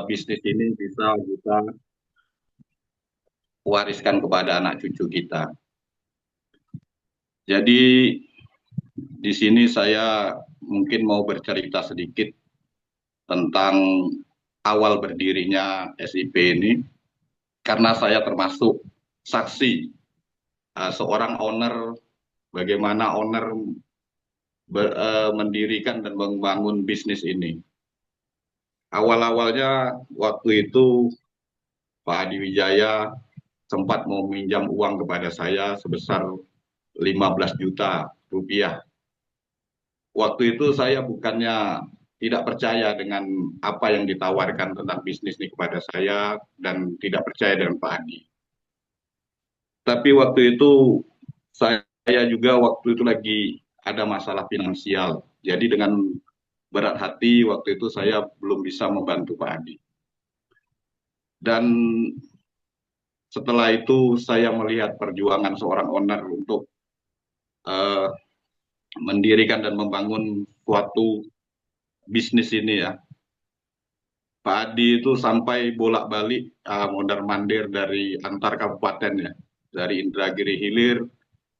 bisnis ini bisa kita wariskan kepada anak cucu kita. Jadi di sini saya mungkin mau bercerita sedikit tentang awal berdirinya SIP ini, karena saya termasuk saksi seorang owner, bagaimana owner mendirikan dan membangun bisnis ini. Awal-awalnya waktu itu Pak Adi Wijaya sempat meminjam uang kepada saya sebesar 15 juta rupiah. Waktu itu saya bukannya tidak percaya dengan apa yang ditawarkan tentang bisnis ini kepada saya dan tidak percaya dengan Pak Adi. Tapi waktu itu saya juga waktu itu lagi ada masalah finansial. Jadi dengan berat hati waktu itu saya belum bisa membantu Pak Adi. Dan setelah itu saya melihat perjuangan seorang owner untuk uh, mendirikan dan membangun suatu bisnis ini ya. Pak Adi itu sampai bolak-balik mondar-mandir dari antar kabupaten ya. Dari Indragiri Hilir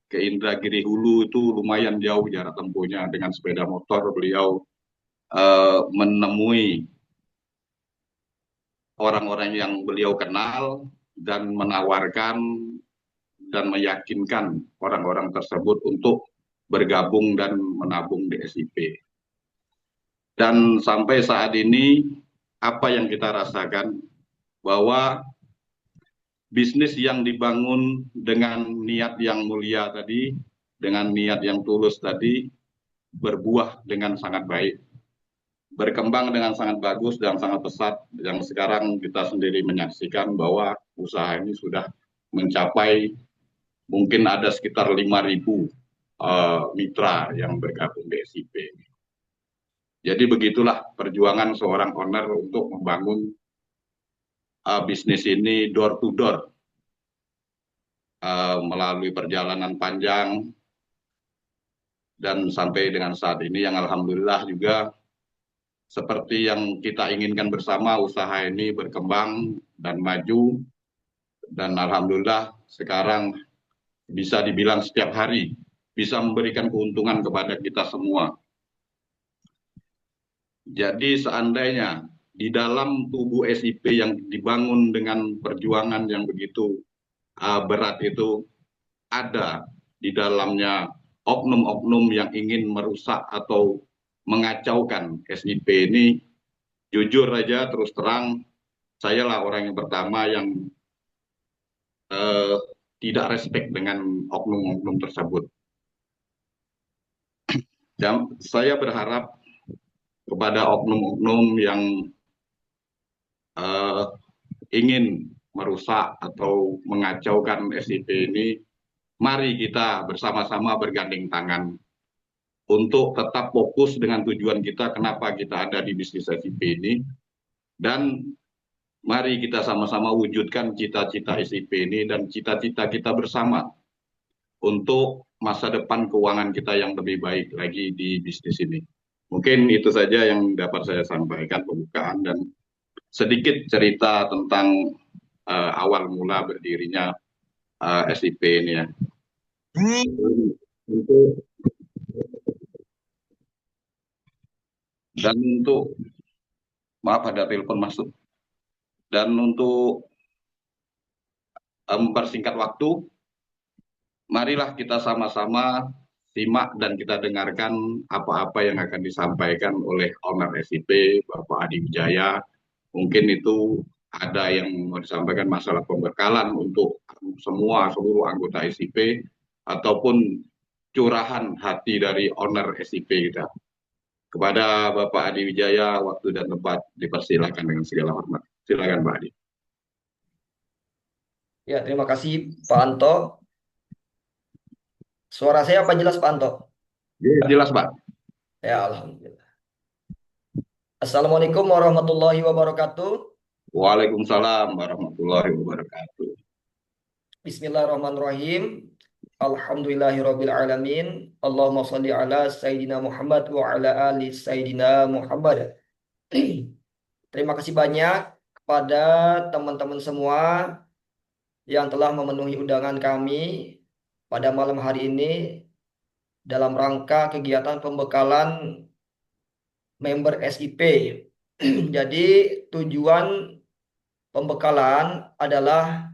ke Indragiri Hulu itu lumayan jauh jarak tempuhnya. Dengan sepeda motor beliau menemui orang-orang yang beliau kenal dan menawarkan dan meyakinkan orang-orang tersebut untuk bergabung dan menabung di SIP. Dan sampai saat ini apa yang kita rasakan bahwa bisnis yang dibangun dengan niat yang mulia tadi, dengan niat yang tulus tadi, berbuah dengan sangat baik, berkembang dengan sangat bagus dan sangat pesat, yang sekarang kita sendiri menyaksikan bahwa usaha ini sudah mencapai mungkin ada sekitar 5.000 mitra yang bergabung di SIP. Jadi begitulah perjuangan seorang owner untuk membangun bisnis ini door to door, melalui perjalanan panjang dan sampai dengan saat ini yang alhamdulillah juga seperti yang kita inginkan bersama, usaha ini berkembang dan maju, dan alhamdulillah sekarang bisa dibilang setiap hari bisa memberikan keuntungan kepada kita semua. Jadi seandainya di dalam tubuh SIP yang dibangun dengan perjuangan yang begitu berat itu ada di dalamnya oknum-oknum yang ingin merusak atau mengacaukan SIP ini, jujur aja terus terang, saya lah orang yang pertama yang eh, tidak respect dengan oknum-oknum tersebut. Dan saya berharap kepada oknum-oknum yang eh, ingin merusak atau mengacaukan SIP ini, mari kita bersama-sama bergandeng tangan untuk tetap fokus dengan tujuan kita, kenapa kita ada di bisnis SIP ini, dan mari kita sama-sama wujudkan cita-cita SIP ini dan cita-cita kita bersama untuk masa depan keuangan kita yang lebih baik lagi di bisnis ini. Mungkin itu saja yang dapat saya sampaikan pembukaan dan sedikit cerita tentang awal mula berdirinya SIP ini ya. Untuk dan untuk maaf ada telepon masuk, dan untuk mempersingkat waktu, marilah kita sama-sama simak dan kita dengarkan apa-apa yang akan disampaikan oleh owner SIP Bapak Adi Wijaya. Mungkin itu ada yang mau disampaikan masalah pembekalan untuk semua seluruh anggota SIP ataupun curahan hati dari owner SIP kita. Kepada Bapak Adi Wijaya, waktu dan tempat dipersilakan dengan segala hormat. Silakan Pak Adi. Ya, terima kasih Pak Anto. Suara saya apa jelas Pak Anto? Ya, jelas Pak. Ya, Alhamdulillah. Assalamualaikum warahmatullahi wabarakatuh. Waalaikumsalam warahmatullahi wabarakatuh. Bismillahirrahmanirrahim. Alhamdulillahirabbil alamin. Allahumma shalli ala Sayyidina Muhammad wa ala ali Sayyidina Muhammad. Terima kasih banyak kepada teman-teman semua yang telah memenuhi undangan kami pada malam hari ini dalam rangka kegiatan pembekalan member SIP. Jadi tujuan pembekalan adalah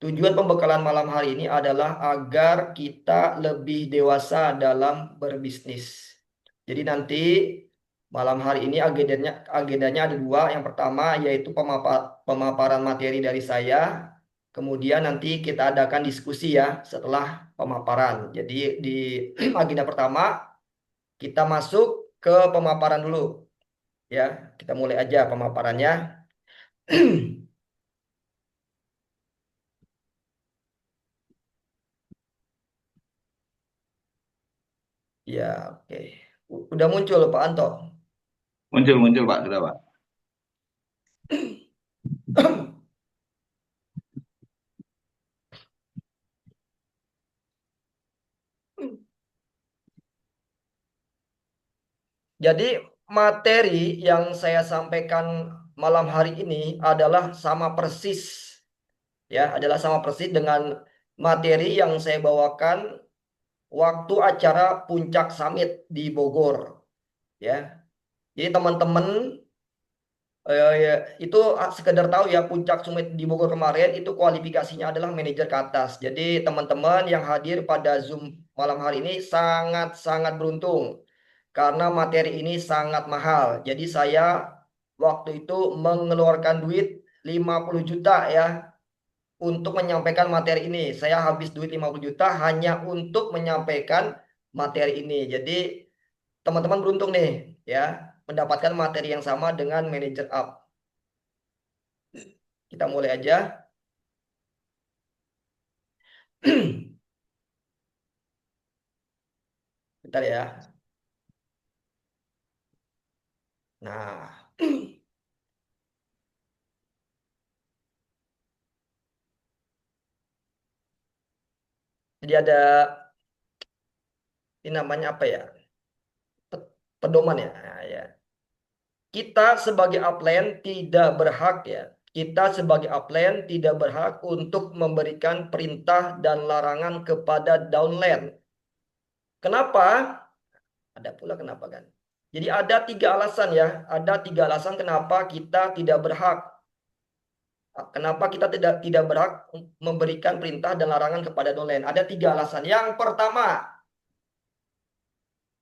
tujuan pembekalan malam hari ini adalah agar kita lebih dewasa dalam berbisnis. Jadi nanti malam hari ini agendanya ada dua. Yang pertama yaitu pemaparan materi dari saya. Kemudian nanti kita adakan diskusi ya setelah pemaparan. Jadi di agenda pertama kita masuk ke pemaparan dulu ya. Kita mulai aja pemaparannya. Ya, oke. Udah muncul Pak Anto. Muncul Pak, sudah Pak. Jadi materi yang saya sampaikan malam hari ini adalah sama persis ya, adalah sama persis dengan materi yang saya bawakan waktu acara Puncak Summit di Bogor ya. Jadi teman-teman ya, itu sekedar tahu ya Puncak Summit di Bogor kemarin itu kualifikasinya adalah manajer ke atas. Jadi teman-teman yang hadir pada Zoom malam hari ini sangat-sangat beruntung karena materi ini sangat mahal. Jadi saya waktu itu mengeluarkan duit 50 juta ya untuk menyampaikan materi ini. Saya habis duit 50 juta hanya untuk menyampaikan materi ini. Jadi teman-teman beruntung nih ya mendapatkan materi yang sama dengan manager up. Kita mulai aja. Bentar ya. Nah, jadi ada ini namanya apa ya? Pedoman ya. Nah, ya. Kita sebagai upline tidak berhak ya. Kita sebagai upline tidak berhak untuk memberikan perintah dan larangan kepada downline. Kenapa? Ada pula kenapa kan? Jadi ada tiga alasan ya. Ada tiga alasan kenapa kita tidak berhak. Kenapa kita tidak berhak memberikan perintah dan larangan kepada downline? Ada tiga alasan. Yang pertama,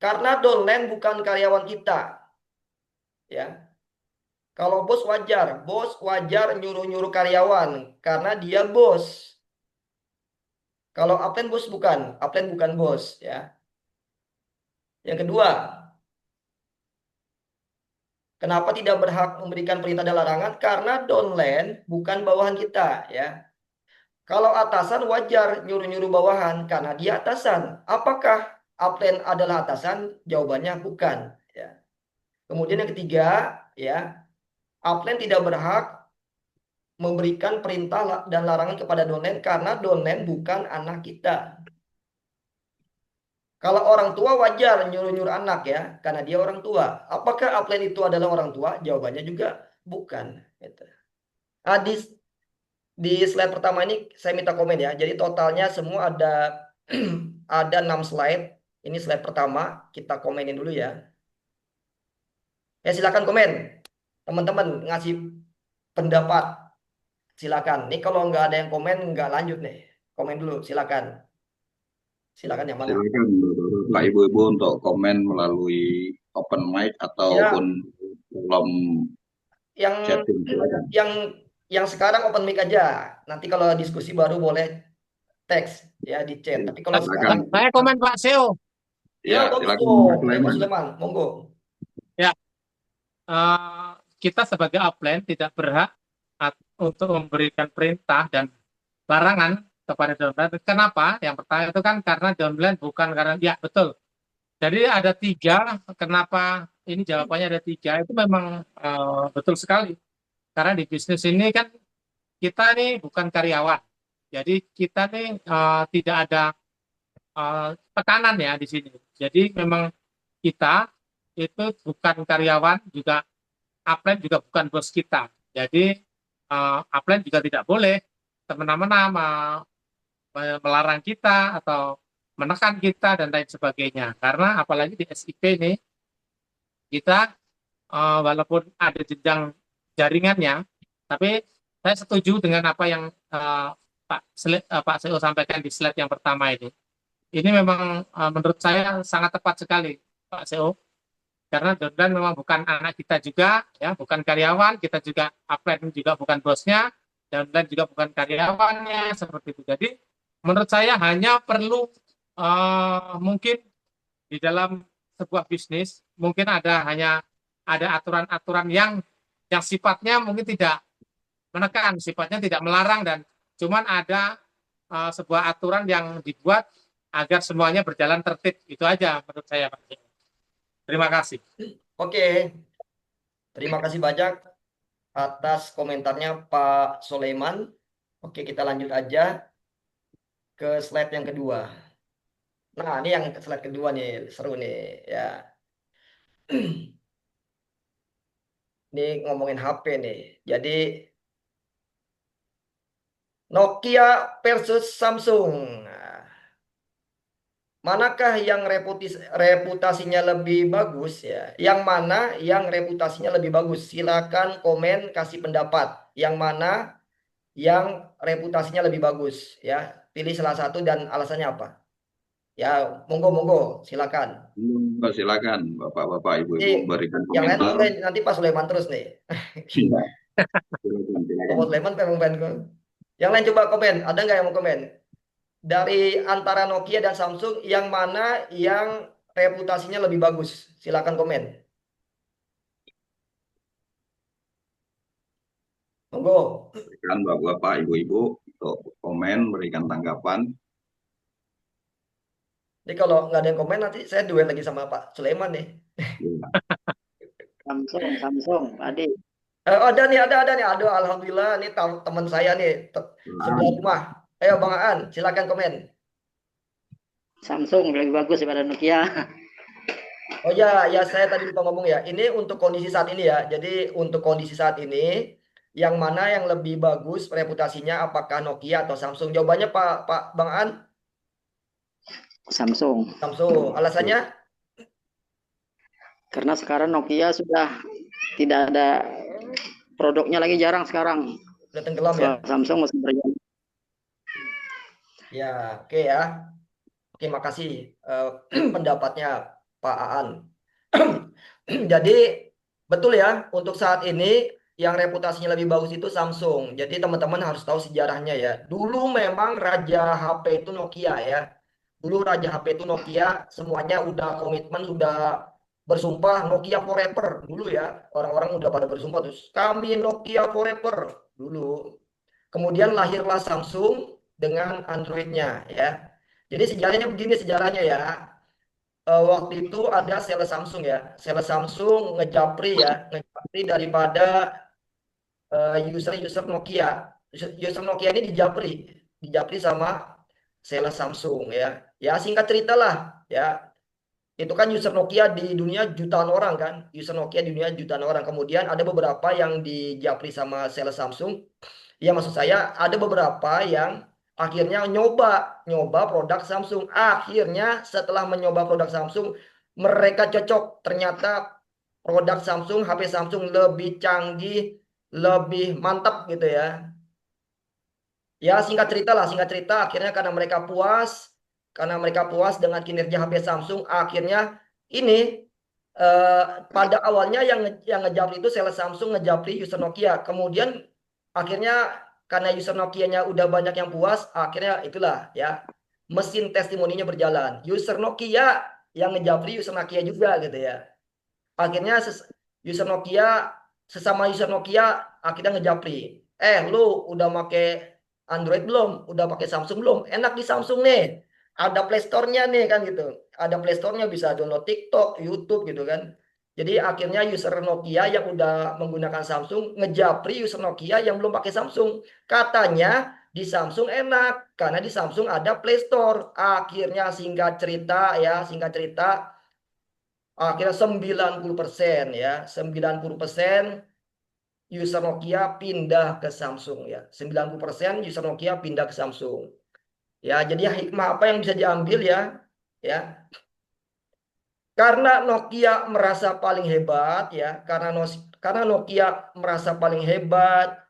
karena downline bukan karyawan kita. Ya, kalau bos wajar nyuruh-nyuruh karyawan karena dia bos. Kalau upline bukan bos ya. Yang kedua, kenapa tidak berhak memberikan perintah dan larangan? Karena downline bukan bawahan kita ya. Kalau atasan wajar nyuruh-nyuruh bawahan karena dia atasan. Apakah upline adalah atasan? Jawabannya bukan ya. Kemudian yang ketiga ya, upline tidak berhak memberikan perintah dan larangan kepada downline karena downline bukan anak kita. Kalau orang tua wajar nyuruh-nyuruh anak ya, karena dia orang tua. Apakah upline itu adalah orang tua? Jawabannya juga bukan. Gitu. Nah, di slide pertama ini saya minta komen ya. Jadi totalnya semua ada ada 6 slide. Ini slide pertama, kita komenin dulu ya. Ya silakan komen. Teman-teman ngasih pendapat. Silakan. Nih kalau nggak ada yang komen nggak lanjut nih. Komen dulu, silakan. Silakan yang mana? Silakan Bapak Ibu-Ibu untuk komen melalui open mic ataupun Ya, kolom yang chatting. Silakan. yang yang sekarang open mic aja. Nanti kalau diskusi baru boleh teks ya di chat. Tapi kalau Silakan. sekarang Saya komen Pak Seo. ya Ya, bagus silakan Pak dong. Ya Pak Sulaiman. Sulaiman, monggo. Ya, kita sebagai upline tidak berhak untuk memberikan perintah dan larangan kepada downline. Kenapa? Yang pertama itu kan karena downline bukan karena ya betul. Jadi ada tiga. Kenapa ini jawabannya ada tiga? Itu memang betul sekali. Karena di bisnis ini kan kita nih bukan karyawan. Jadi kita nih tidak ada tekanan ya di sini. Jadi memang kita itu bukan karyawan juga upline juga bukan bos kita. Jadi upline juga tidak boleh semena-mena melarang kita atau menekan kita dan lain sebagainya. Karena apalagi di SIP ini kita walaupun ada jenjang jaringannya, tapi saya setuju dengan apa yang Pak CEO sampaikan di slide yang pertama ini. Ini memang menurut saya sangat tepat sekali, Pak CEO. Karena downline memang bukan anak kita juga, ya, bukan karyawan, kita juga upline juga bukan bosnya, downline juga bukan karyawannya, seperti itu. Jadi menurut saya hanya perlu mungkin di dalam sebuah bisnis mungkin hanya ada aturan-aturan yang sifatnya mungkin tidak menekan, sifatnya tidak melarang, dan cuman ada sebuah aturan yang dibuat agar semuanya berjalan tertib. Itu aja menurut saya, Pak. Terima kasih. Oke, terima kasih banyak atas komentarnya Pak Soleiman. Oke, kita lanjut aja ke slide yang kedua. Nah, ini yang slide kedua nih, seru nih ya. Ini ngomongin HP nih. Jadi Nokia versus Samsung. Nah, manakah yang reputasinya lebih bagus ya? Yang mana yang reputasinya lebih bagus? Silakan komen, kasih pendapat. Yang mana yang reputasinya lebih bagus ya? Pilih salah satu dan alasannya apa? Ya, monggo, silakan. Silakan Bapak-bapak, Ibu-ibu Ini berikan yang lain komentar. mungkin nanti Pak Sulaiman terus nih. Iya. Silakan. Pak Sulaiman pengen. Yang lain coba komen. Ada nggak yang mau komen? Dari antara Nokia dan Samsung, yang mana yang reputasinya lebih bagus? Silakan komen. Monggo. Berikan Bapak-bapak, Ibu-ibu untuk komen, berikan tanggapan. Jadi kalau nggak ada yang komen nanti saya duet lagi sama Pak Sulaiman nih. Iya. Samsung, adik. Ada nih. Aduh, alhamdulillah nih teman saya nih sebelah rumah. Ayo Bang Aan, silakan komen. Samsung lebih bagus daripada Nokia. Oh ya, saya tadi lupa ngomong ya. Ini untuk kondisi saat ini ya. Jadi untuk kondisi saat ini, yang mana yang lebih bagus reputasinya, apakah Nokia atau Samsung? Jawabannya Pak Bang Aan, Samsung. Samsung. Alasannya? Karena sekarang Nokia sudah tidak ada produknya lagi, jarang sekarang. Udah tenggelam ya? Samsung masih berjalan. Ya, oke ya. Oke, makasih pendapatnya Pak Aan. Jadi betul ya, untuk saat ini yang reputasinya lebih bagus itu Samsung. Jadi teman-teman harus tahu sejarahnya ya. Dulu memang raja HP itu Nokia ya. Dulu raja HP itu Nokia, semuanya udah komitmen, udah bersumpah Nokia forever dulu ya. Orang-orang udah pada bersumpah terus kami Nokia forever dulu. Kemudian lahirlah Samsung dengan Androidnya ya. Jadi sejarahnya begini sejarahnya ya. Waktu itu ada sales Samsung ya. Sales Samsung ngejapri daripada user Nokia. User Nokia ini dijapri sama sales Samsung ya. Ya singkat cerita lah ya. Itu kan user Nokia di dunia jutaan orang kan. User Nokia di dunia jutaan orang. Kemudian ada beberapa yang dijapri sama sales Samsung. Ya maksud saya ada beberapa yang akhirnya nyoba produk Samsung. Akhirnya setelah mencoba produk Samsung, mereka cocok. Ternyata produk Samsung, HP Samsung lebih canggih, lebih mantap gitu ya. Ya singkat cerita akhirnya karena mereka puas dengan kinerja HP Samsung, akhirnya ini pada awalnya yang ngejapri itu sales Samsung ngejapri user Nokia. Kemudian akhirnya karena user Nokia-nya udah banyak yang puas, akhirnya itulah ya mesin testimoninya berjalan. User Nokia yang ngejapri user Nokia juga gitu ya. Akhirnya user Nokia sesama user Nokia akhirnya ngejapri. Lu udah pakai Android belum? Udah pakai Samsung belum? Enak di Samsung nih. Ada Play Store-nya nih kan gitu. Ada Play Store-nya, bisa download TikTok, YouTube gitu kan. Jadi akhirnya user Nokia yang udah menggunakan Samsung ngejapri user Nokia yang belum pakai Samsung. Katanya di Samsung enak karena di Samsung ada Play Store. Akhirnya singkat cerita Akhirnya 90% ya, 90% user Nokia pindah ke Samsung ya. 90% user Nokia pindah ke Samsung. Ya, jadi hikmah apa yang bisa diambil ya? Ya, karena Nokia merasa paling hebat ya, karena Nokia merasa paling hebat,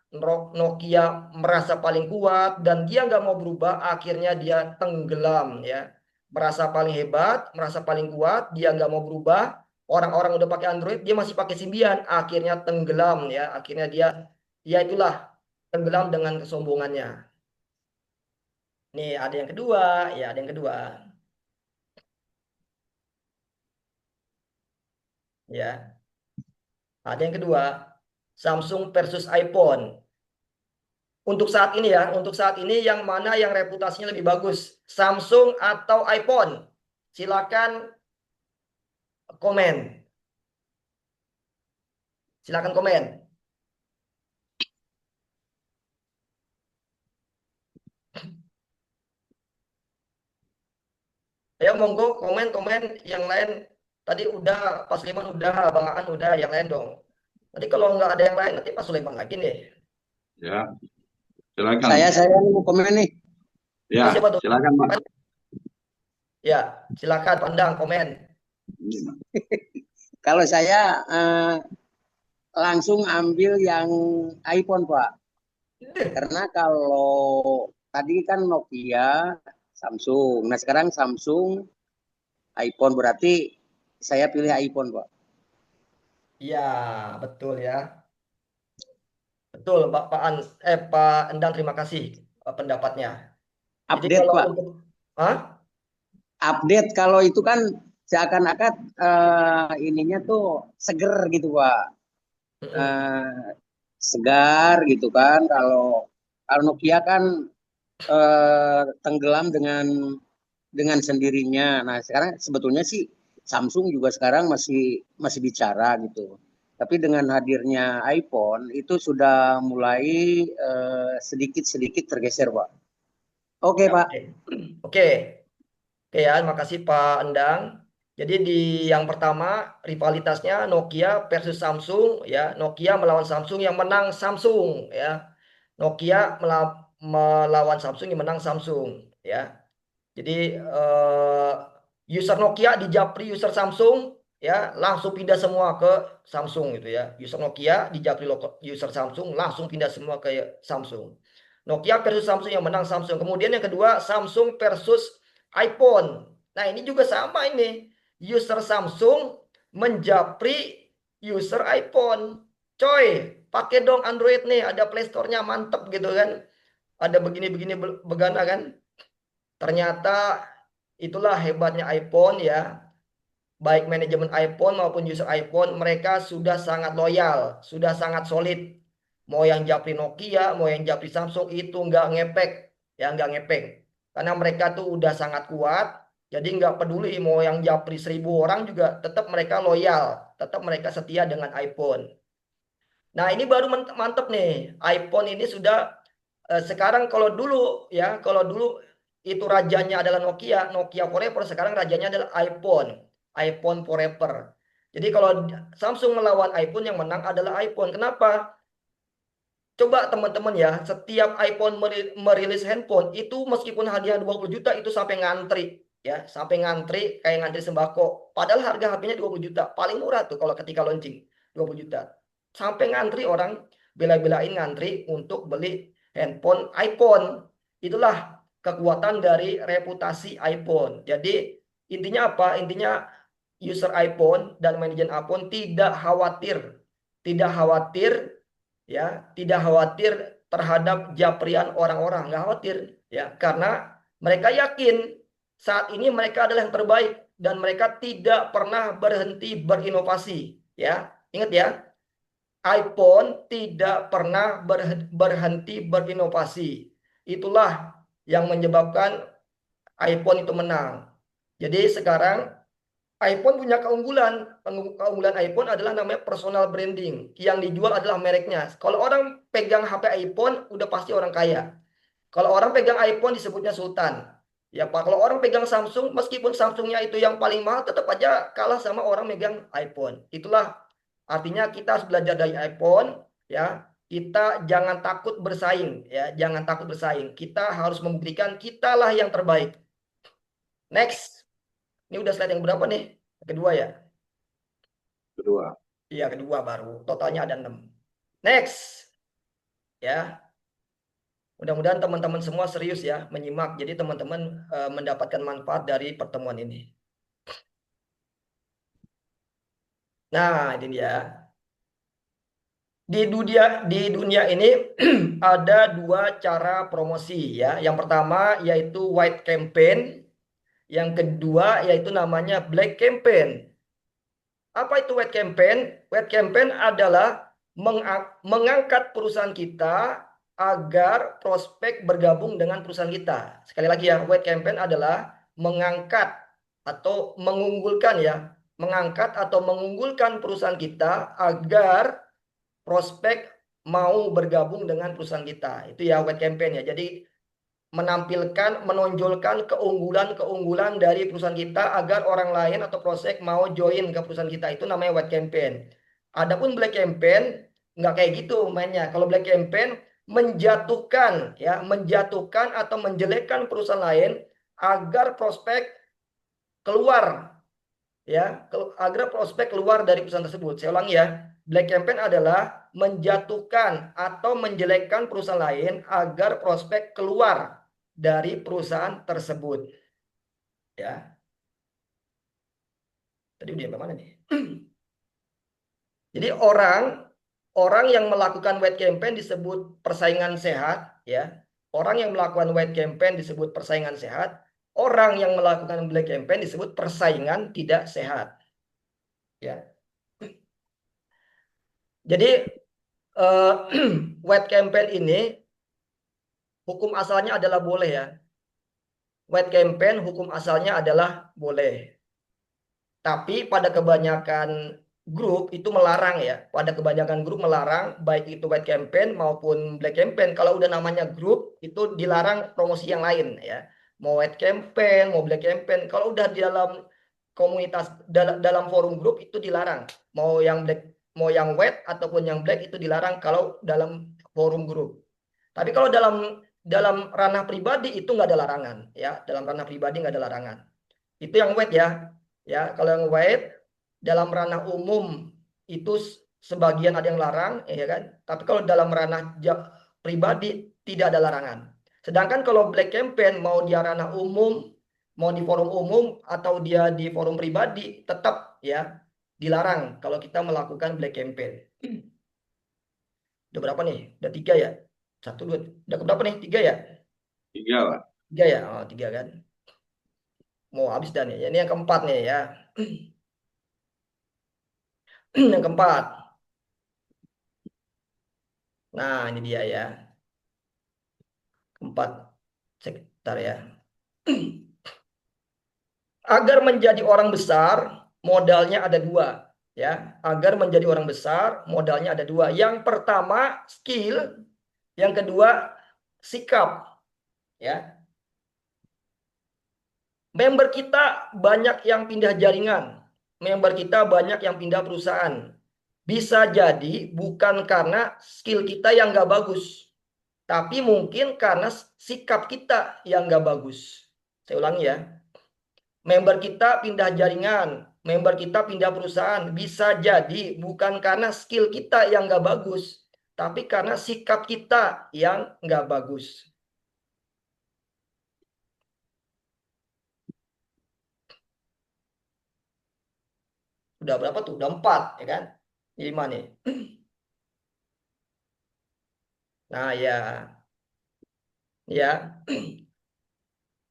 Nokia merasa paling kuat dan dia nggak mau berubah, akhirnya dia tenggelam ya. Merasa paling hebat, merasa paling kuat, dia nggak mau berubah. Orang-orang udah pakai Android, dia masih pakai Symbian, akhirnya tenggelam ya. Akhirnya dia itulah tenggelam dengan kesombongannya. Nih ada yang kedua, ya ada yang kedua. Ya, ada yang kedua. Samsung versus iPhone. Untuk saat ini ya, untuk saat ini yang mana yang reputasinya lebih bagus? Samsung atau iPhone? Silakan komen. Silakan komen. Ayo monggo komen-komen yang lain. Tadi udah Pak Sulaiman udah, Bang Aan udah, yang lain dong. Nanti kalau nggak ada yang lain nanti Pak Sulaiman lagi nih. Ya, silakan. Saya mau komen nih. Ya, Siapa tuh? silakan Pak. Ya, silakan pandang komen. Kalau saya langsung ambil yang iPhone, Pak. Karena kalau tadi kan Nokia, Samsung. Nah, sekarang Samsung, iPhone, berarti saya pilih iPhone, Pak. Iya, betul ya. Betul, Pak Endang, terima kasih pendapatnya. Jadi Update, kalau Pak. untuk Hah? Update kalau itu kan seakan-akan ininya tuh seger gitu, Pak. Segar gitu kan. Kalau Nokia kan tenggelam dengan sendirinya. Nah, sekarang sebetulnya sih Samsung juga sekarang masih bicara gitu. Tapi dengan hadirnya iPhone itu sudah mulai sedikit-sedikit tergeser, Pak. Oke, Ya, Pak. Oke. Oke ya, makasih Pak Endang. Jadi di yang pertama rivalitasnya Nokia versus Samsung ya. Nokia melawan Samsung, yang menang Samsung ya. Nokia melawan Samsung, yang menang Samsung ya. Jadi user Nokia dijapri user Samsung ya, langsung pindah semua ke Samsung gitu ya. User Nokia dijapri user Samsung, langsung pindah semua ke Samsung. Nokia versus Samsung, yang menang Samsung. Kemudian yang kedua Samsung versus iPhone. Nah, ini juga sama ini. User Samsung menjapri user iPhone. Coy, pakai dong Android nih, ada Play Store-nya mantep gitu kan. Ada begini-begini begana kan. Ternyata itulah hebatnya iPhone ya. Baik manajemen iPhone maupun user iPhone, mereka sudah sangat loyal, sudah sangat solid. Mau yang japri Nokia, mau yang japri Samsung, itu nggak ngepek, ya nggak ngepek. Karena mereka tuh udah sangat kuat, jadi nggak peduli mau yang japri 1.000 orang juga tetap mereka loyal, tetap mereka setia dengan iPhone. Nah, ini baru mantep nih. iPhone ini sudah sekarang, kalau dulu itu rajanya adalah Nokia, Nokia forever, sekarang rajanya adalah iPhone, iPhone forever. Jadi kalau Samsung melawan iPhone, yang menang adalah iPhone. Kenapa? Coba teman-teman ya, setiap iPhone merilis handphone itu meskipun hadiah 20 juta itu sampai ngantri ya, sampai ngantri kayak ngantri sembako. Padahal harga HP-nya 20 juta, paling murah tuh kalau ketika launching 20 juta. Sampai ngantri orang bela-belain ngantri untuk beli handphone iPhone. Itulah kekuatan dari reputasi iPhone. Jadi intinya apa? Intinya user iPhone dan manajemen iPhone tidak khawatir ya, tidak khawatir terhadap japrian orang-orang, nggak khawatir ya, karena mereka yakin saat ini mereka adalah yang terbaik dan mereka tidak pernah berhenti berinovasi ya. Ingat ya, iPhone tidak pernah berhenti berinovasi. Itulah yang menyebabkan iPhone itu menang. Jadi sekarang iPhone punya keunggulan. Keunggulan iPhone adalah namanya personal branding. Yang dijual adalah mereknya. Kalau orang pegang HP iPhone, udah pasti orang kaya. Kalau orang pegang iPhone disebutnya sultan. Ya, Pak, kalau orang pegang Samsung, meskipun Samsungnya itu yang paling mahal, tetap aja kalah sama orang megang iPhone. Itulah artinya kita harus belajar dari iPhone, ya. Kita jangan takut bersaing, ya. Jangan takut bersaing. Kita harus membuktikan kitalah yang terbaik. Next. Ini udah slide yang berapa nih? Kedua ya? Kedua. Iya, kedua baru. Totalnya ada 6. Next. Ya. Mudah-mudahan teman-teman semua serius ya menyimak. Jadi teman-teman mendapatkan manfaat dari pertemuan ini. Nah, ini dia. Di dunia ini ada 2 cara promosi ya. Yang pertama yaitu white campaign, yang kedua yaitu namanya black campaign. Apa itu white campaign? White campaign adalah mengangkat perusahaan kita agar prospek bergabung dengan perusahaan kita. Sekali lagi ya, white campaign adalah mengangkat atau mengunggulkan ya, mengangkat atau mengunggulkan perusahaan kita agar prospek mau bergabung dengan perusahaan kita. Itu ya white campaign ya. Jadi menampilkan, menonjolkan keunggulan-keunggulan dari perusahaan kita agar orang lain atau prospek mau join ke perusahaan kita. Itu namanya white campaign. Adapun black campaign nggak kayak gitu mainnya. Kalau black campaign menjatuhkan ya, menjatuhkan atau menjelekkan perusahaan lain agar prospek keluar ya, agar prospek keluar dari perusahaan tersebut. Saya ulangi ya. Black campaign adalah menjatuhkan atau menjelekkan perusahaan lain agar prospek keluar dari perusahaan tersebut. Ya. Tadi udah sampai mana nih? Jadi orang yang melakukan white campaign disebut persaingan sehat, ya. Orang yang melakukan white campaign disebut persaingan sehat. Orang yang melakukan black campaign disebut persaingan tidak sehat. Ya. Jadi white campaign ini hukum asalnya adalah boleh ya. White campaign hukum asalnya adalah boleh. Tapi pada kebanyakan grup itu melarang ya. Pada kebanyakan grup melarang baik itu white campaign maupun black campaign. Kalau udah namanya grup itu dilarang promosi yang lain ya. Mau white campaign, mau black campaign. Kalau udah di dalam komunitas dalam forum grup itu dilarang. Mau yang black, mau yang white ataupun yang black itu dilarang kalau dalam forum grup. Tapi kalau dalam ranah pribadi itu nggak ada larangan ya. Dalam ranah pribadi nggak ada larangan. Itu yang white ya. Ya, kalau yang white dalam ranah umum itu sebagian ada yang larang, ya kan? Tapi kalau dalam ranah pribadi tidak ada larangan. Sedangkan kalau black campaign mau dia ranah umum, mau di forum umum atau dia di forum pribadi, tetap ya dilarang kalau kita melakukan black campaign. Udah berapa nih? Udah 3 ya? 1, 2, udah berapa nih? 3 ya? 3 lah. 3 ya? Oh, 3 kan? Mau habis dan ya. Ini yang keempat nih ya. Yang keempat. Nah, ini dia ya. Keempat. Sekitar ya. Agar menjadi orang besar, modalnya ada 2. Ya, agar menjadi orang besar, modalnya ada 2. Yang pertama, skill. Yang kedua, sikap. Ya. Member kita banyak yang pindah jaringan. Member kita banyak yang pindah perusahaan. Bisa jadi bukan karena skill kita yang nggak bagus. Tapi mungkin karena sikap kita yang nggak bagus. Saya ulangi ya. Member kita pindah jaringan. Member kita pindah perusahaan. Bisa jadi bukan karena skill kita yang nggak bagus. Tapi karena sikap kita yang nggak bagus. Udah berapa tuh? Udah 4 ya kan? 5 nih. Nah ya. Ya.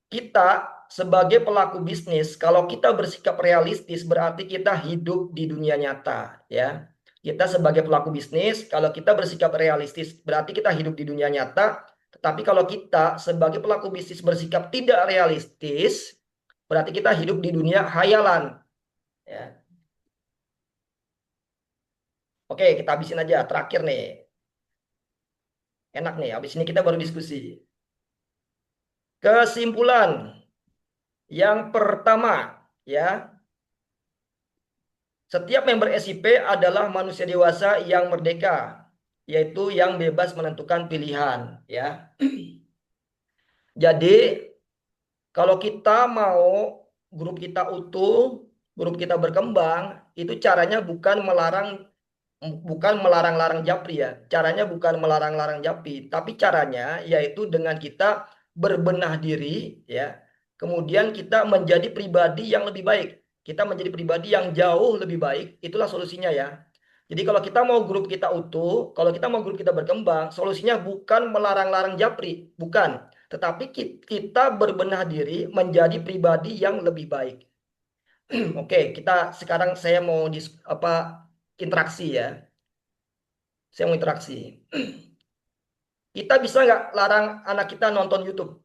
Kita sebagai pelaku bisnis, kalau kita bersikap realistis berarti kita hidup di dunia nyata ya. Kita sebagai pelaku bisnis, kalau kita bersikap realistis berarti kita hidup di dunia nyata. Tetapi kalau kita sebagai pelaku bisnis bersikap tidak realistis, berarti kita hidup di dunia hayalan ya. Oke, kita habisin aja terakhir nih. Enak nih, habis ini kita baru diskusi. Kesimpulan, Yang pertama, ya, setiap member SIP adalah manusia dewasa yang merdeka, yaitu yang bebas menentukan pilihan, ya. Jadi, kalau kita mau grup kita utuh, grup kita berkembang, itu caranya bukan melarang-larang Japri ya. Caranya bukan melarang-larang Japri, tapi caranya yaitu dengan kita berbenah diri ya. Kemudian kita menjadi pribadi yang lebih baik. Kita menjadi pribadi yang jauh lebih baik, itulah solusinya ya. Jadi kalau kita mau grup kita utuh, kalau kita mau grup kita berkembang, solusinya bukan melarang-larang Japri, bukan. Tetapi kita berbenah diri menjadi pribadi yang lebih baik. Oke, sekarang saya mau interaksi ya. Saya mau interaksi. Kita bisa nggak larang anak kita nonton YouTube?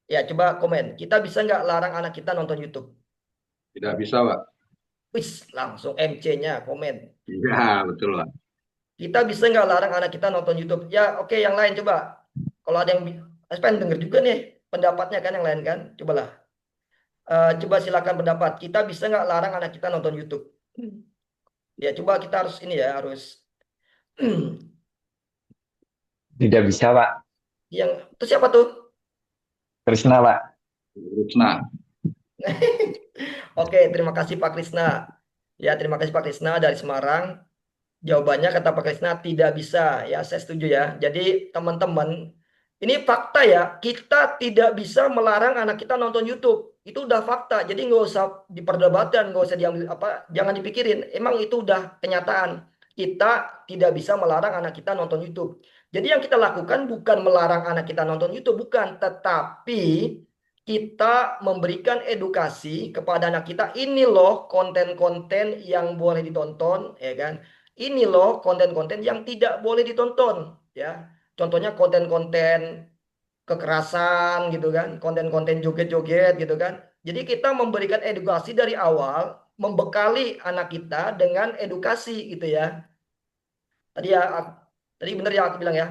Ya, coba komen. Kita bisa nggak larang anak kita nonton YouTube? Tidak bisa, Pak. Wis, langsung MC-nya komen. Iya, betul, Pak. Kita bisa nggak larang anak kita nonton YouTube? Ya, oke, yang lain coba. Kalau ada yang pengen denger juga nih pendapatnya kan yang lain kan? Cobalah. Coba silakan pendapat. Kita bisa nggak larang anak kita nonton YouTube? Ya, coba kita harus ini ya, harus Tidak bisa, Pak. yang itu siapa tuh? Krisna, Pak. Nah, Oke, terima kasih Pak Krisna. Ya, terima kasih Pak Krisna dari Semarang. Jawabannya kata Pak Krisna tidak bisa. Ya, saya setuju ya. Jadi teman-teman, ini fakta ya. Kita tidak bisa melarang anak kita nonton YouTube. Itu udah fakta. Jadi nggak usah diperdebatkan, nggak usah diambil jangan dipikirin. Emang itu udah kenyataan. Kita tidak bisa melarang anak kita nonton YouTube. Jadi yang kita lakukan bukan melarang anak kita nonton YouTube, bukan. Tetapi kita memberikan edukasi kepada anak kita. Ini loh konten-konten yang boleh ditonton, ya kan? Ini loh konten-konten yang tidak boleh ditonton ya. Contohnya konten-konten kekerasan gitu kan, konten-konten joget-joget gitu kan. Jadi kita memberikan edukasi dari awal, membekali anak kita dengan edukasi gitu ya. Tadi benar ya aku bilang ya.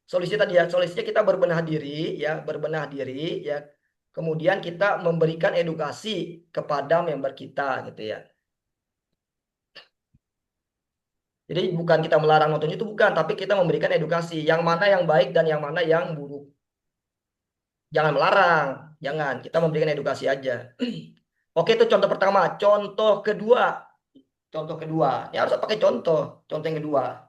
Solusi tadi ya, solusinya kita berbenah diri ya, berbenah diri ya. Kemudian kita memberikan edukasi kepada member kita gitu ya. Jadi bukan kita melarang nonton itu bukan, tapi kita memberikan edukasi yang mana yang baik dan yang mana yang buruk. Jangan melarang, jangan. Kita memberikan edukasi aja. Oke, itu contoh pertama. Contoh kedua. Contoh kedua. Ini harus pakai contoh. Contoh yang kedua.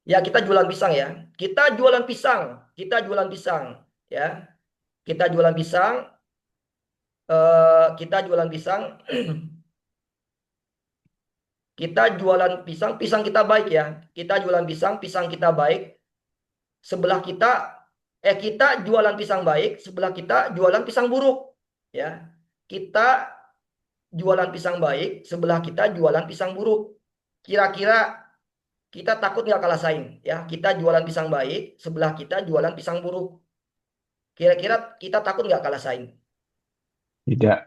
Ya, kita jualan pisang ya. Kita jualan pisang. Kita jualan pisang. Ya. Kita jualan pisang. Kita jualan pisang. Kita jualan pisang, pisang kita baik ya. Kita jualan pisang, pisang kita baik. Sebelah kita jualan pisang baik, sebelah kita jualan pisang buruk. Ya. Kita jualan pisang baik, sebelah kita jualan pisang buruk. Kira-kira kita takut nggak kalah saing? Ya, kita jualan pisang baik, sebelah kita jualan pisang buruk. Kira-kira kita takut nggak kalah saing? Tidak.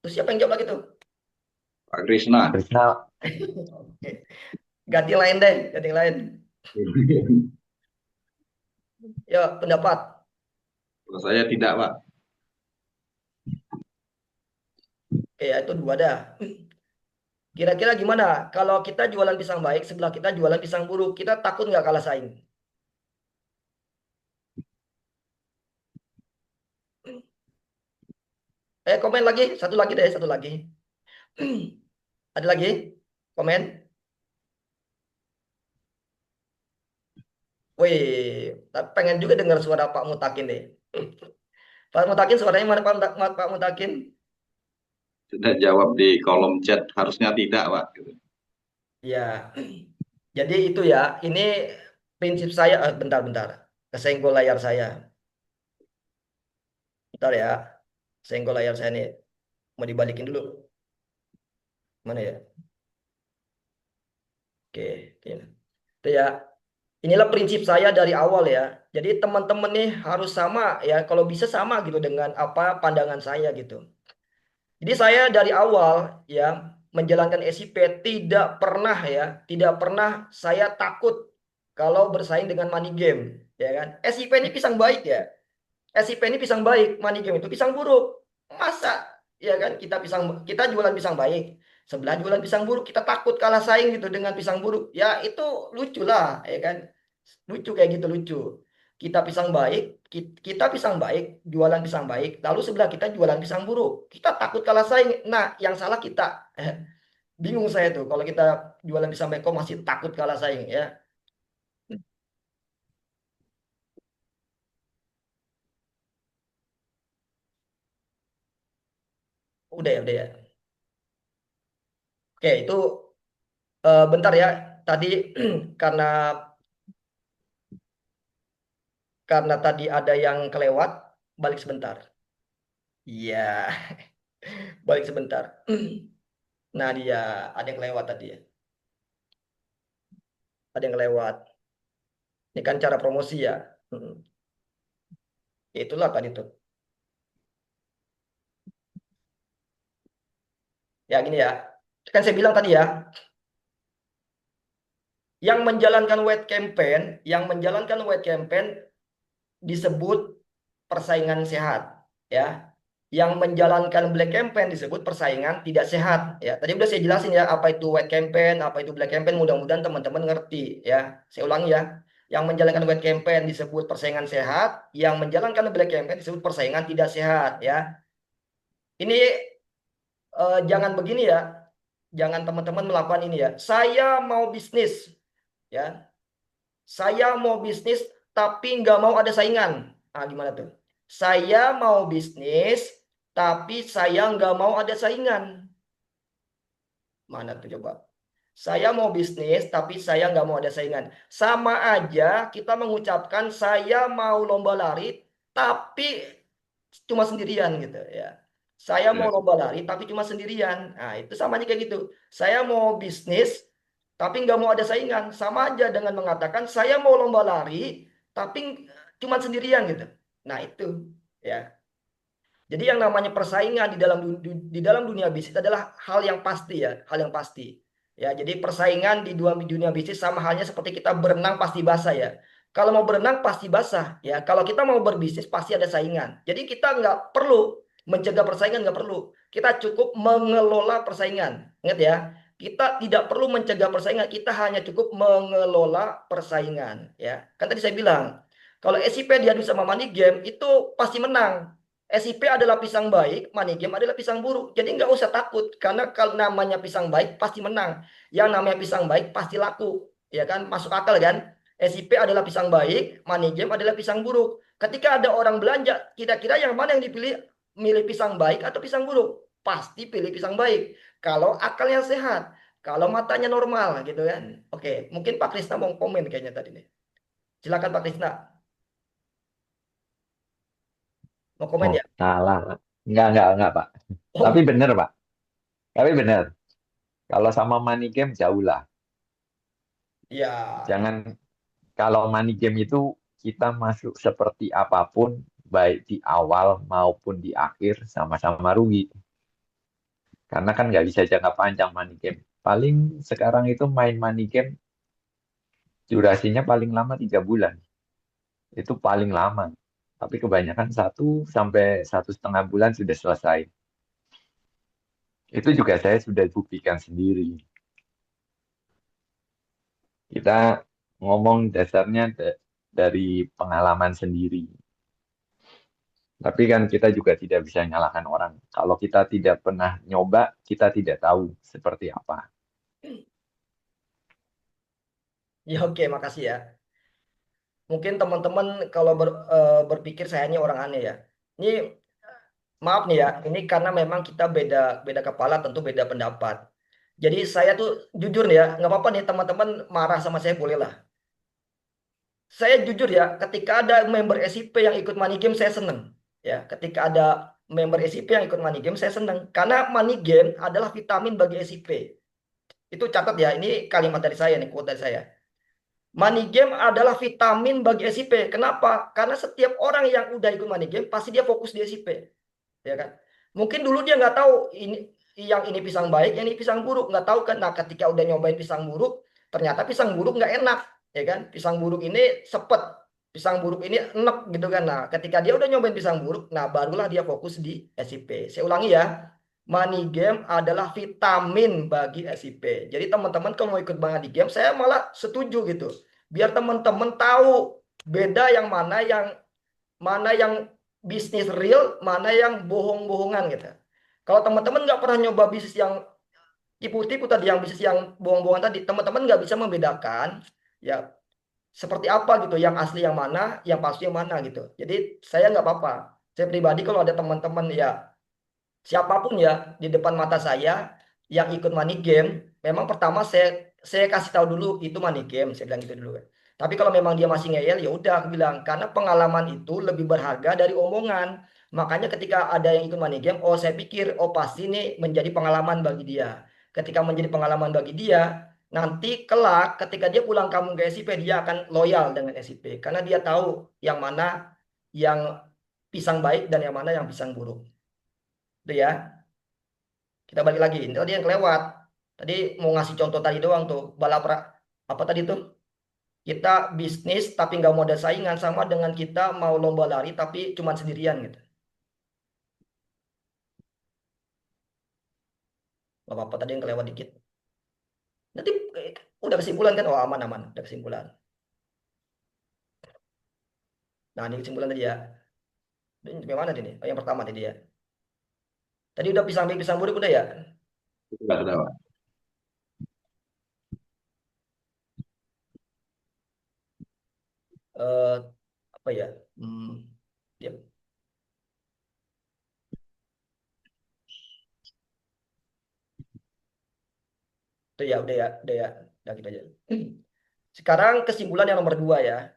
Terus siapa yang jawab lagi tuh? Pak Krisna. Krisna, Oke. Ganti yang lain deh, ganti yang lain. Ya, pendapat. Kalau saya tidak, Pak. Oke, ya itu dua dah. Kira-kira gimana? Kalau kita jualan pisang baik, sebelah kita jualan pisang buruk, kita takut nggak kalah saing? Komen lagi, satu lagi deh, satu lagi. Ada lagi? Komen? Wih, pengen juga dengar suara Pak Mutakin deh. Pak Mutakin, suaranya mana Pak Mutakin? Sudah jawab di kolom chat, harusnya tidak, Pak. Ya, jadi itu ya. Ini prinsip saya. Bentar. Kesenggol layar saya. Bentar ya. Senggol layar saya nih. Mau dibalikin dulu. Mana ya? Oke, itu ya. Inilah prinsip saya dari awal ya. Jadi teman-teman nih harus sama ya. Kalau bisa sama gitu dengan apa pandangan saya gitu. Jadi saya dari awal ya menjalankan SIP tidak pernah saya takut kalau bersaing dengan money game, ya kan? SIP ini pisang baik ya. SIP ini pisang baik, money game itu pisang buruk. Masa ya kan kita jualan pisang baik, sebelah jualan pisang buruk, kita takut kalah saing gitu dengan pisang buruk. Ya itu lucu lah, ya kan? Lucu kayak gitu lucu. Kita pisang baik, kita pisang baik, jualan pisang baik, lalu sebelah kita jualan pisang buruk. Kita takut kalah saing. Nah, yang salah kita. Bingung saya tuh kalau kita jualan pisang baik kok masih takut kalah saing ya. Udah ya, udah ya. Oke, itu bentar ya. Tadi karena tadi ada yang kelewat, balik sebentar. Iya, balik sebentar. Nah, dia ada yang kelewat tadi ya. Ada yang kelewat. Ini kan cara promosi ya. Ya, itulah tadi tuh. Ya gini ya. Kan saya bilang tadi ya, yang menjalankan white campaign disebut persaingan sehat ya. Yang menjalankan black campaign disebut persaingan tidak sehat ya. Tadi udah saya jelasin ya apa itu white campaign, apa itu black campaign, mudah-mudahan teman-teman ngerti ya. Saya ulangi ya. Yang menjalankan white campaign disebut persaingan sehat, yang menjalankan black campaign disebut persaingan tidak sehat ya. Ini jangan begini ya. Jangan teman-teman melakukan ini ya. Saya mau bisnis ya. Saya mau bisnis tapi nggak mau ada saingan. Ah, gimana tuh? Saya mau bisnis tapi saya nggak mau ada saingan. Mana tuh coba? Saya mau bisnis tapi saya nggak mau ada saingan. Sama aja kita mengucapkan saya mau lomba lari tapi cuma sendirian gitu ya. Saya mau lomba lari tapi cuma sendirian. Nah, itu sama aja kayak gitu. Saya mau bisnis tapi nggak mau ada saingan. Sama aja dengan mengatakan saya mau lomba lari tapi cuma sendirian gitu. Nah, itu ya. Jadi yang namanya persaingan di dalam dunia bisnis adalah hal yang pasti ya, hal yang pasti. Ya, jadi persaingan di dunia bisnis sama halnya seperti kita berenang pasti basah ya. Kalau mau berenang pasti basah ya. Kalau kita mau berbisnis pasti ada saingan. Jadi kita nggak perlu mencegah persaingan, nggak perlu. Kita cukup mengelola persaingan. Ingat ya, kita tidak perlu mencegah persaingan, kita hanya cukup mengelola persaingan ya. Kan tadi saya bilang, kalau SIP diadu sama money game itu pasti menang. SIP adalah pisang baik, money game adalah pisang buruk. Jadi nggak usah takut, karena kalau namanya pisang baik pasti menang. Yang namanya pisang baik pasti laku, ya kan? Masuk akal kan? SIP adalah pisang baik, money game adalah pisang buruk. Ketika ada orang belanja, kira-kira yang mana yang dipilih? Milih pisang baik atau pisang buruk? Pasti pilih pisang baik. Kalau akalnya sehat, kalau matanya normal, gitu kan? Oke, mungkin Pak Krisna mau komen kayaknya tadi nih. Silakan Pak Krisna, mau komen Oh, ya? salah. Pak. Enggak, Pak. Oh, Tapi benar, Pak. Tapi benar. Kalau sama money game, jauh lah. ya. Jangan, kalau money game itu kita masuk seperti apapun, baik di awal maupun di akhir, sama-sama rugi. Karena kan nggak bisa jangka panjang money game. Paling sekarang itu main money game, durasinya paling lama 3 bulan. Itu paling lama. Tapi kebanyakan 1 sampai 1,5 bulan sudah selesai. Itu juga saya sudah buktikan sendiri. Kita ngomong dasarnya dari pengalaman sendiri. Tapi kan kita juga tidak bisa nyalahkan orang. Kalau kita tidak pernah nyoba, kita tidak tahu seperti apa. Ya oke, makasih ya. Mungkin teman-teman kalau berpikir saya ini orang aneh ya. Ini maaf nih ya, ini karena memang kita beda beda kepala, tentu beda pendapat. Jadi saya tuh jujur nih ya, nggak apa-apa nih teman-teman marah sama saya boleh lah. Saya jujur ya, ketika ada member SIP yang ikut money game saya seneng. Ya, ketika ada member SIP yang ikut money game saya seneng. Karena money game adalah vitamin bagi SIP. Itu catat ya, ini kalimat dari saya nih, quote dari saya. Money game adalah vitamin bagi SIP. Kenapa? Karena setiap orang yang udah ikut money game pasti dia fokus di SIP, ya kan? Mungkin dulu dia nggak tahu ini pisang baik, yang ini pisang buruk, nggak tahu kan. Nah, ketika udah nyobain pisang buruk, ternyata pisang buruk nggak enak, ya kan? Pisang buruk ini sepet, pisang buruk ini enek gitu kan. Nah, ketika dia udah nyobain pisang buruk, nah barulah dia fokus di SIP. Saya ulangi ya, money game adalah vitamin bagi SIP. Jadi teman-teman kalau mau ikut money game, saya malah setuju gitu. Biar teman-teman tahu beda yang mana yang bisnis real, mana yang bohong-bohongan gitu. Kalau teman-teman nggak pernah nyoba bisnis yang tipu-tipu tadi, yang bisnis yang bohong-bohongan tadi, teman-teman nggak bisa membedakan ya seperti apa gitu, yang asli yang mana, yang palsu yang mana gitu. Jadi saya nggak apa-apa. Saya pribadi kalau ada teman-teman ya siapapun ya di depan mata saya yang ikut money game, memang pertama saya kasih tahu dulu itu money game, saya bilang gitu dulu. Tapi kalau memang dia masih ngeyel, ya udah aku bilang karena pengalaman itu lebih berharga dari omongan. Makanya ketika ada yang ikut money game, oh saya pikir oh pasti ini menjadi pengalaman bagi dia. Ketika menjadi pengalaman bagi dia, nanti kelak ketika dia pulang kampung ke SIP, dia akan loyal dengan SIP karena dia tahu yang mana yang pisang baik dan yang mana yang pisang buruk. Itu ya. Kita balik lagi. Ini tadi yang kelewat. Tadi mau ngasih contoh tadi doang tuh. Apa tadi tuh? Kita bisnis tapi nggak mau ada saingan, sama dengan kita mau lomba lari tapi cuma sendirian gitu. Gak apa-apa tadi yang kelewat dikit. Nanti udah kesimpulan kan? Oh aman-aman. Udah kesimpulan. Nah ini kesimpulan tadi ya. Ini gimana tadi nih? Oh, yang pertama tadi ya. Tadi udah pisang buruk udah ya? Sudah, sudah, Pak. Eh, apa ya? Ya. Itu ya, udah ya. Udah gitu aja. Sekarang kesimpulan yang nomor 2 ya.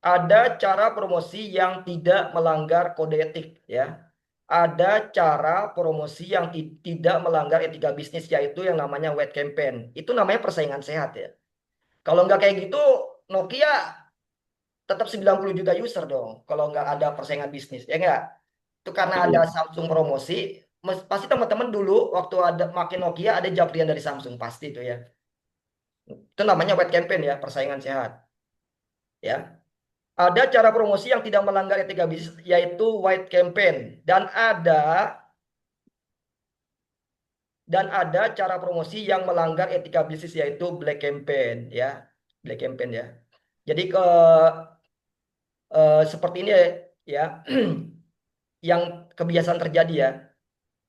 Ada cara promosi yang tidak melanggar kode etik ya. Ada cara promosi yang tidak melanggar etika bisnis, yaitu yang namanya white campaign. Itu namanya persaingan sehat ya. Kalau nggak kayak gitu, Nokia tetap 90 juta user dong. Kalau nggak ada persaingan bisnis, ya nggak? Itu karena ada Iya. Samsung promosi. Pasti teman-teman dulu waktu ada makin Nokia ada japrian dari Samsung, pasti itu ya. Itu namanya white campaign ya, persaingan sehat. Ya. Ada cara promosi yang tidak melanggar etika bisnis, yaitu white campaign. Dan ada cara promosi yang melanggar etika bisnis, yaitu black campaign ya. Black campaign ya. Jadi seperti ini ya. Yang kebiasaan terjadi ya.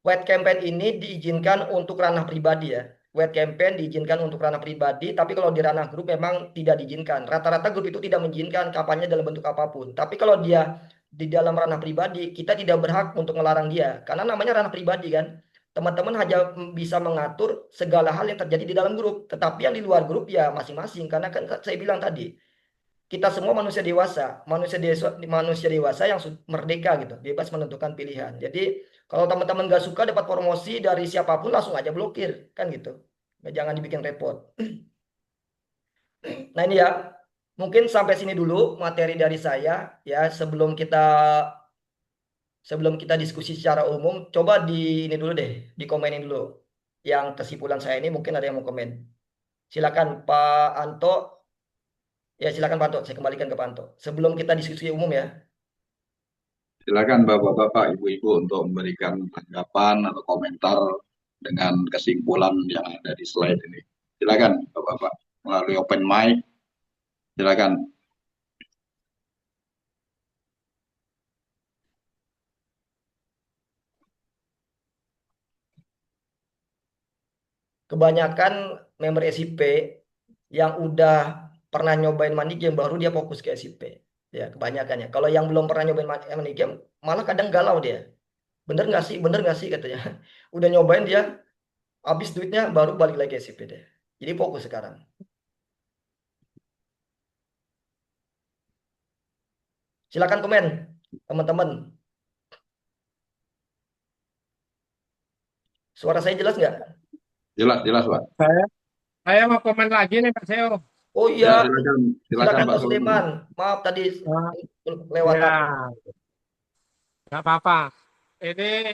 White campaign ini diizinkan untuk ranah pribadi ya. White campaign diizinkan untuk ranah pribadi, tapi kalau di ranah grup memang tidak diizinkan. Rata-rata grup itu tidak mengizinkan kampanye dalam bentuk apapun. Tapi kalau dia di dalam ranah pribadi, kita tidak berhak untuk melarang dia. Karena namanya ranah pribadi kan. Teman-teman hanya bisa mengatur segala hal yang terjadi di dalam grup. Tetapi yang di luar grup ya masing-masing. Karena kan saya bilang tadi, kita semua manusia dewasa yang merdeka gitu, bebas menentukan pilihan. Jadi kalau teman-teman nggak suka dapat promosi dari siapapun, langsung aja blokir kan gitu. Jangan dibikin repot. Nah ini ya, mungkin sampai sini dulu materi dari saya ya. Sebelum kita diskusi secara umum, coba ini dulu deh, dikomenin dulu yang kesimpulan saya ini. Mungkin ada yang mau komen. Silakan Pak Anto. Ya silakan Pak Anto, saya kembalikan ke Pak Anto. Sebelum kita diskusi umum ya. Silakan Bapak-bapak, Ibu-ibu untuk memberikan tanggapan atau komentar dengan kesimpulan yang ada di slide ini. Silakan Bapak-bapak melalui open mic. Silakan. Kebanyakan member SIP yang udah pernah nyobain money game baru dia fokus ke SIP. Ya, kebanyakan ya. Kalau yang belum pernah nyobain money game malah kadang galau dia. Bener nggak sih? Bener nggak sih katanya. Udah nyobain dia, habis duitnya baru balik lagi ke SIP deh. Jadi fokus sekarang. Silakan komen, teman-teman. Suara saya jelas nggak? Jelas, jelas Pak. Saya mau komen lagi nih Pak Seo. Oh Ya, iya, silakan, silakan silakan Pak Pak Sulaiman. Suleman. Maaf tadi Uh, lewatan. ya, nggak apa-apa. Ini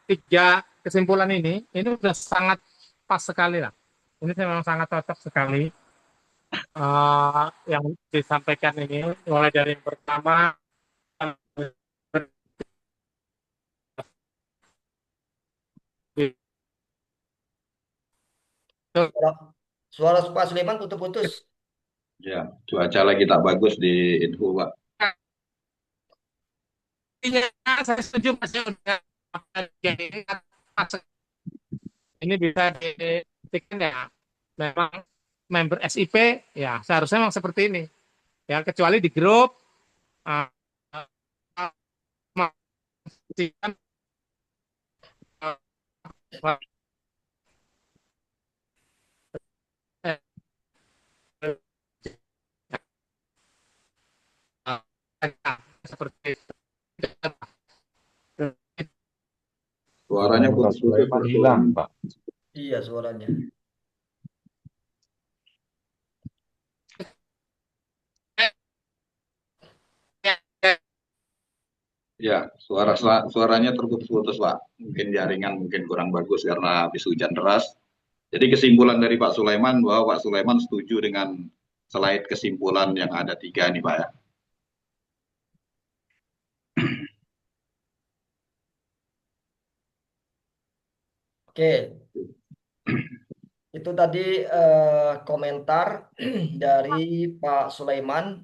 tiga kesimpulan ini udah sangat pas sekali lah. Ini memang sangat cocok sekali. yang disampaikan ini, mulai dari yang pertama, Suara, suara Pak Sulaiman putus-putus. Ya, cuaca lagi tak bagus di Info, Pak. Iya, saya setuju Mas ya, udah ini bisa dibuktikan ya. Memang member SIP ya seharusnya memang seperti ini. Ya kecuali di grup uh, memastikan seperti itu. Suaranya Pak putus-putus, Sulaiman Pak hilang, Sulaiman. Pak. Iya suaranya. Ya, suaranya terputus-putus, Pak. Mungkin jaringan mungkin kurang bagus karena habis hujan deras. Jadi kesimpulan dari Pak Sulaiman bahwa Pak Sulaiman setuju dengan slide kesimpulan yang ada 3 nih, Pak ya. Oke, itu tadi komentar dari Pak Sulaiman.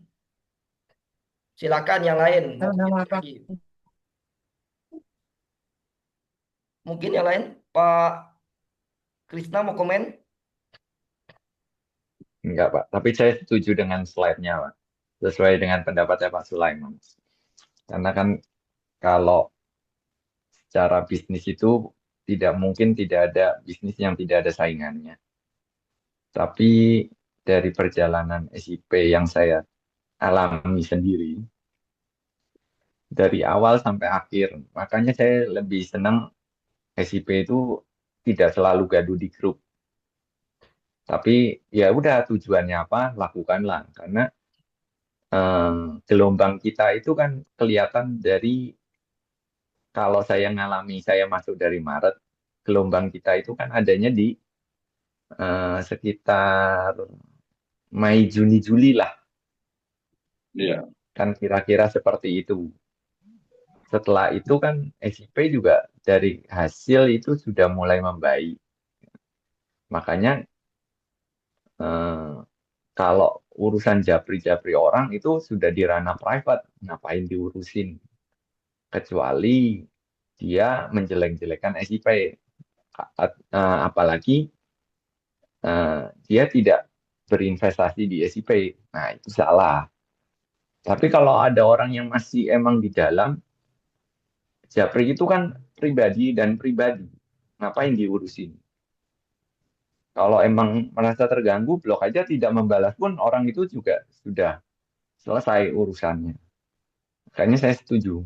Silakan yang lain mau komentar lagi. Mungkin yang lain, Pak Krisna mau komen? Enggak, Pak. Tapi saya setuju dengan slide-nya, Pak. Sesuai dengan pendapatnya Pak Sulaiman. Karena kan kalau secara bisnis itu tidak mungkin tidak ada bisnis yang tidak ada saingannya. Tapi dari perjalanan SIP yang saya alami sendiri, dari awal sampai akhir, makanya saya lebih senang SIP itu tidak selalu gaduh di grup. Tapi ya udah tujuannya apa, lakukanlah. Karena gelombang kita itu kan kelihatan dari kalau saya ngalami, saya masuk dari Maret, gelombang kita itu kan adanya di sekitar Mei, Juni, Juli lah. Iya. Kan kira-kira seperti itu. Setelah itu kan SIP juga dari hasil itu sudah mulai membaik. Makanya eh, kalau urusan japri-japri orang itu sudah di ranah private, ngapain diurusin? Kecuali dia menjelek-jelekan SIP. Apalagi dia tidak berinvestasi di SIP. Nah, itu salah. Tapi kalau ada orang yang masih emang di dalam, japri itu kan pribadi dan pribadi. Ngapain diurusin? Kalau emang merasa terganggu, blok aja tidak membalas pun orang itu juga sudah selesai urusannya. Makanya saya setuju.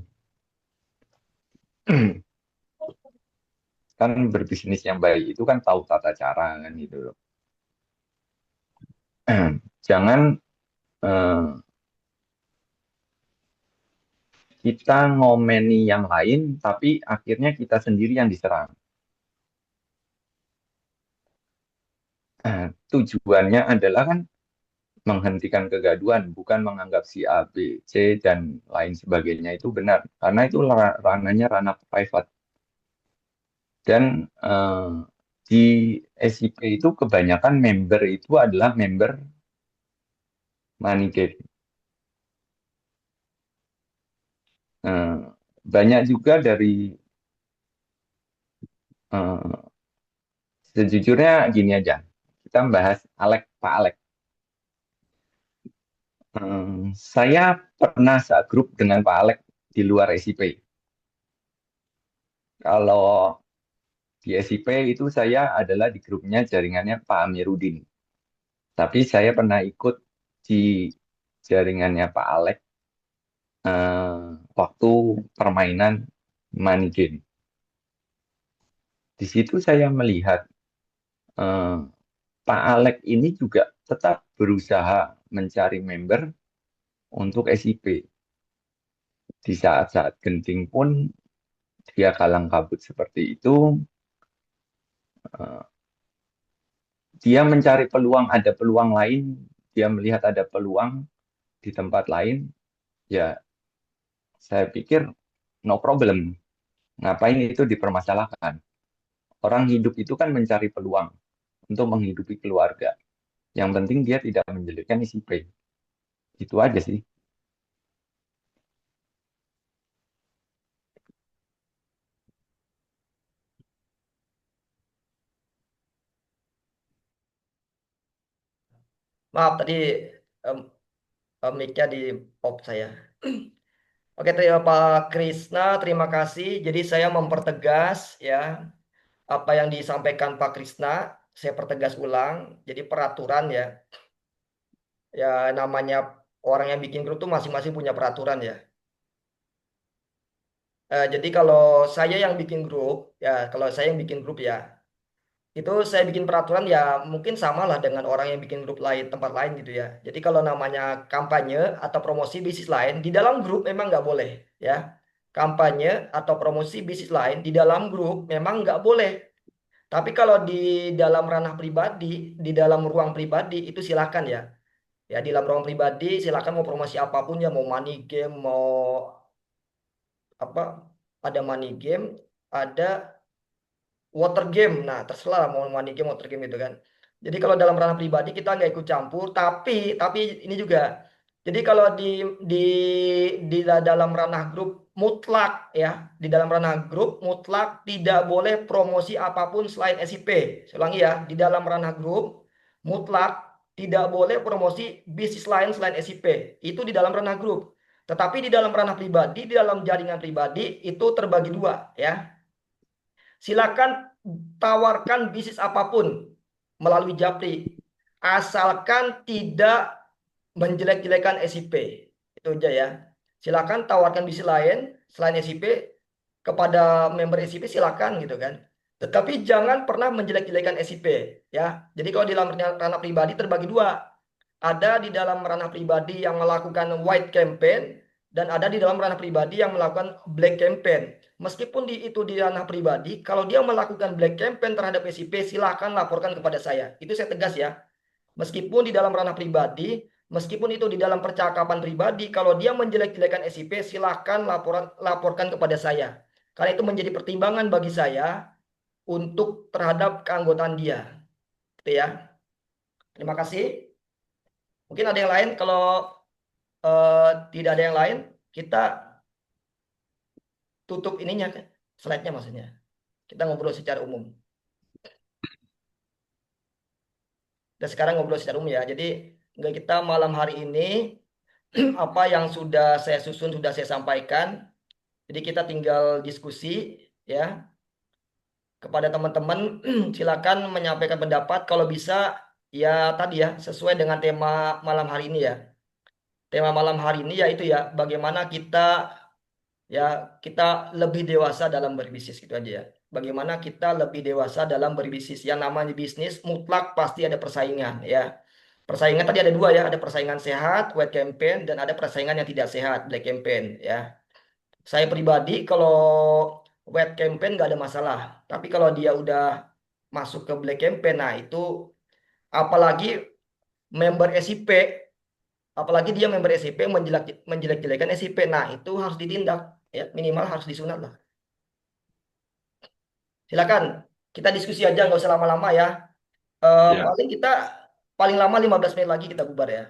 Kan berbisnis yang baik itu kan tahu tata cara kan gitu loh. Jangan eh, kita ngomeni yang lain, tapi akhirnya kita sendiri yang diserang. Tujuannya adalah kan menghentikan kegaduhan, bukan menganggap si A, B, C, dan lain sebagainya itu benar. Karena itu ranahnya ranah private. Dan di SIP itu kebanyakan member itu adalah member money game. Banyak juga dari sejujurnya gini aja, kita bahas Pak Alek. Saya pernah grup dengan Pak Alek di luar SIP. Kalau di SIP itu saya adalah di grupnya jaringannya Pak Amiruddin. Tapi saya pernah ikut di jaringannya Pak Alek waktu permainan money game. Di situ saya melihat Pak Alek ini juga tetap berusaha mencari member untuk SIP. Di saat-saat genting pun dia kalang kabut seperti itu. Dia mencari peluang, ada peluang lain dia melihat ada peluang di tempat lain, ya saya pikir no problem. Ngapain itu dipermasalahkan? Orang hidup itu kan mencari peluang untuk menghidupi keluarga. Yang penting dia tidak menjelekkan isi P. Itu aja sih. Maaf tadi em, mic-nya di off saya. Oke, terima Pak Krisna, terima kasih. Jadi saya mempertegas ya apa yang disampaikan Pak Krisna, saya pertegas ulang. Jadi peraturan ya, ya namanya orang yang bikin grup tuh masing-masing punya peraturan ya. Jadi kalau saya yang bikin grup, ya kalau saya yang bikin grup ya, itu saya bikin peraturan ya mungkin sama lah dengan orang yang bikin grup lain, tempat lain gitu ya. Jadi kalau namanya kampanye atau promosi bisnis lain, di dalam grup memang nggak boleh ya. Kampanye atau promosi bisnis lain di dalam grup memang nggak boleh. Tapi kalau di dalam ranah pribadi, di dalam ruang pribadi itu silakan ya. Ya di dalam ruang pribadi silakan mau promosi apapun ya, mau money game, mau apa, ada money game, ada water game. Nah, terserah mau money game, water game itu kan. Jadi kalau dalam ranah pribadi kita nggak ikut campur, tapi ini juga. Jadi kalau di dalam ranah grup mutlak ya, di dalam ranah grup mutlak tidak boleh promosi apapun selain SIP. Saya ulangi ya, di dalam ranah grup mutlak tidak boleh promosi bisnis lain selain SIP. Itu di dalam ranah grup. Tetapi di dalam ranah pribadi, di dalam jaringan pribadi itu terbagi dua ya. Silakan tawarkan bisnis apapun melalui Japri, asalkan tidak menjelek-jelekan SIP. Itu aja ya. Silakan tawarkan bisnis lain selain SIP kepada member SIP, silakan gitu kan. Tetapi jangan pernah menjelek-jelekan SIP ya. Jadi kalau di dalam ranah pribadi terbagi dua. Ada di dalam ranah pribadi yang melakukan white campaign dan ada di dalam ranah pribadi yang melakukan black campaign. Meskipun itu di ranah pribadi, kalau dia melakukan black campaign terhadap SIP, silahkan laporkan kepada saya. Itu saya tegas ya. Meskipun di dalam ranah pribadi, meskipun itu di dalam percakapan pribadi, kalau dia menjelek-jelekan SIP, silahkan laporkan kepada saya. Karena itu menjadi pertimbangan bagi saya untuk terhadap keanggotaan dia. Gitu ya. Terima kasih. Mungkin ada yang lain. Kalau tidak ada yang lain, kita tutup ininya, slide-nya maksudnya. Kita ngobrol secara umum. Dan sekarang ngobrol secara umum ya. Jadi enggak, kita malam hari ini apa yang sudah saya susun, sudah saya sampaikan. Jadi kita tinggal diskusi ya. Kepada teman-teman silakan menyampaikan pendapat kalau bisa ya tadi ya sesuai dengan tema malam hari ini ya. Tema malam hari ini yaitu ya bagaimana ya kita lebih dewasa dalam berbisnis gitu aja ya. Bagaimana kita lebih dewasa dalam berbisnis. Yang namanya bisnis mutlak pasti ada persaingan ya. Persaingan tadi ada dua ya, ada persaingan sehat, white campaign, dan ada persaingan yang tidak sehat, black campaign ya. Saya pribadi kalau white campaign nggak ada masalah. Tapi kalau dia udah masuk ke black campaign, nah itu apalagi member SIP, apalagi dia member SIP menjelek-jelekan SIP, nah itu harus ditindak ya, minimal harus disunat lah. Silakan kita diskusi aja, nggak usah lama-lama ya. Ya, Paling kita paling lama 15 menit lagi kita bubar ya.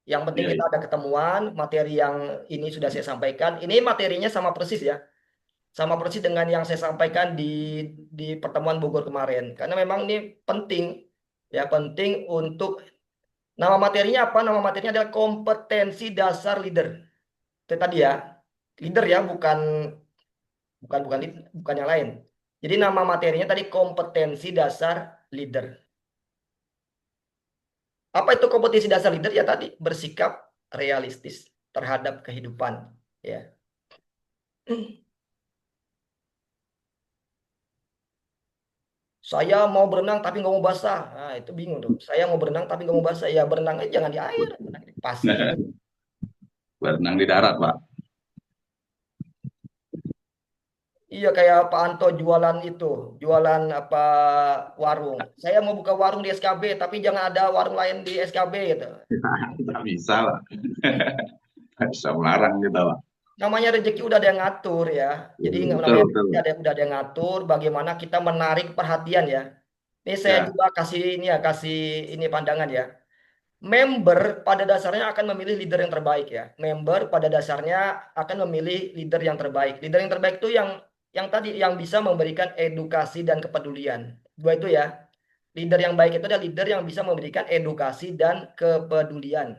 Yang penting ya, kita ada ketemuan, materi yang ini sudah saya sampaikan. Ini materinya sama persis ya. Sama persis dengan yang saya sampaikan di pertemuan Bogor kemarin. Karena memang ini penting ya, penting untuk nama materinya apa? Nama materinya adalah kompetensi dasar leader. Itu tadi ya. Leader ya, bukan bukan bukan bukan yang lain. Jadi nama materinya tadi kompetensi dasar leader. Apa itu kompetensi dasar leader? Ya tadi bersikap realistis terhadap kehidupan. Ya. Saya mau berenang tapi nggak mau basah. Nah, itu bingung tuh. Saya mau berenang tapi nggak mau basah. Ya berenang aja jangan di air, berenang di pasir. berenang di darat, Pak. Iya kayak Pak Anto jualan itu, jualan apa warung. Saya mau buka warung di SKB, tapi jangan ada warung lain di SKB gitu. Nggak bisa lah. Nggak bisa melarang kita lah. Namanya rezeki udah ada yang ngatur ya. Ya, Jadi betul, namanya betul. rezeki udah ada yang ngatur. Bagaimana kita menarik perhatian ya. Ini saya Ya, juga kasih ini ya, kasih ini pandangan ya. Member pada dasarnya akan memilih leader yang terbaik ya. Member pada dasarnya akan memilih leader yang terbaik. Leader yang terbaik itu yang tadi yang bisa memberikan edukasi dan kepedulian. Dua itu ya. Leader yang baik itu adalah leader yang bisa memberikan edukasi dan kepedulian.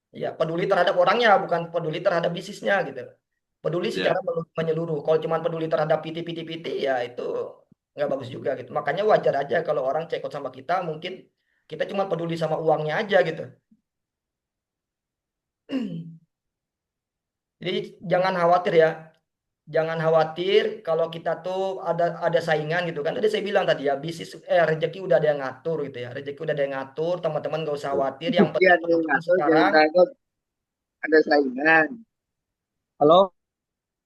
Ya, peduli terhadap orangnya bukan peduli terhadap bisnisnya gitu. Peduli ya. secara menyeluruh. Kalau cuma peduli terhadap PT ya itu nggak bagus juga gitu. Makanya wajar aja kalau orang check out sama kita mungkin kita cuma peduli sama uangnya aja gitu. Jadi jangan khawatir ya. Jangan khawatir kalau kita tuh ada saingan gitu kan. Tadi saya bilang tadi ya, bisnis rezeki udah ada yang ngatur gitu ya. Rezeki udah ada yang ngatur, teman-teman gak usah khawatir. Yang Iya, penting ada yang teman-teman ngatur, jangan sekarang. takut ada saingan. Halo?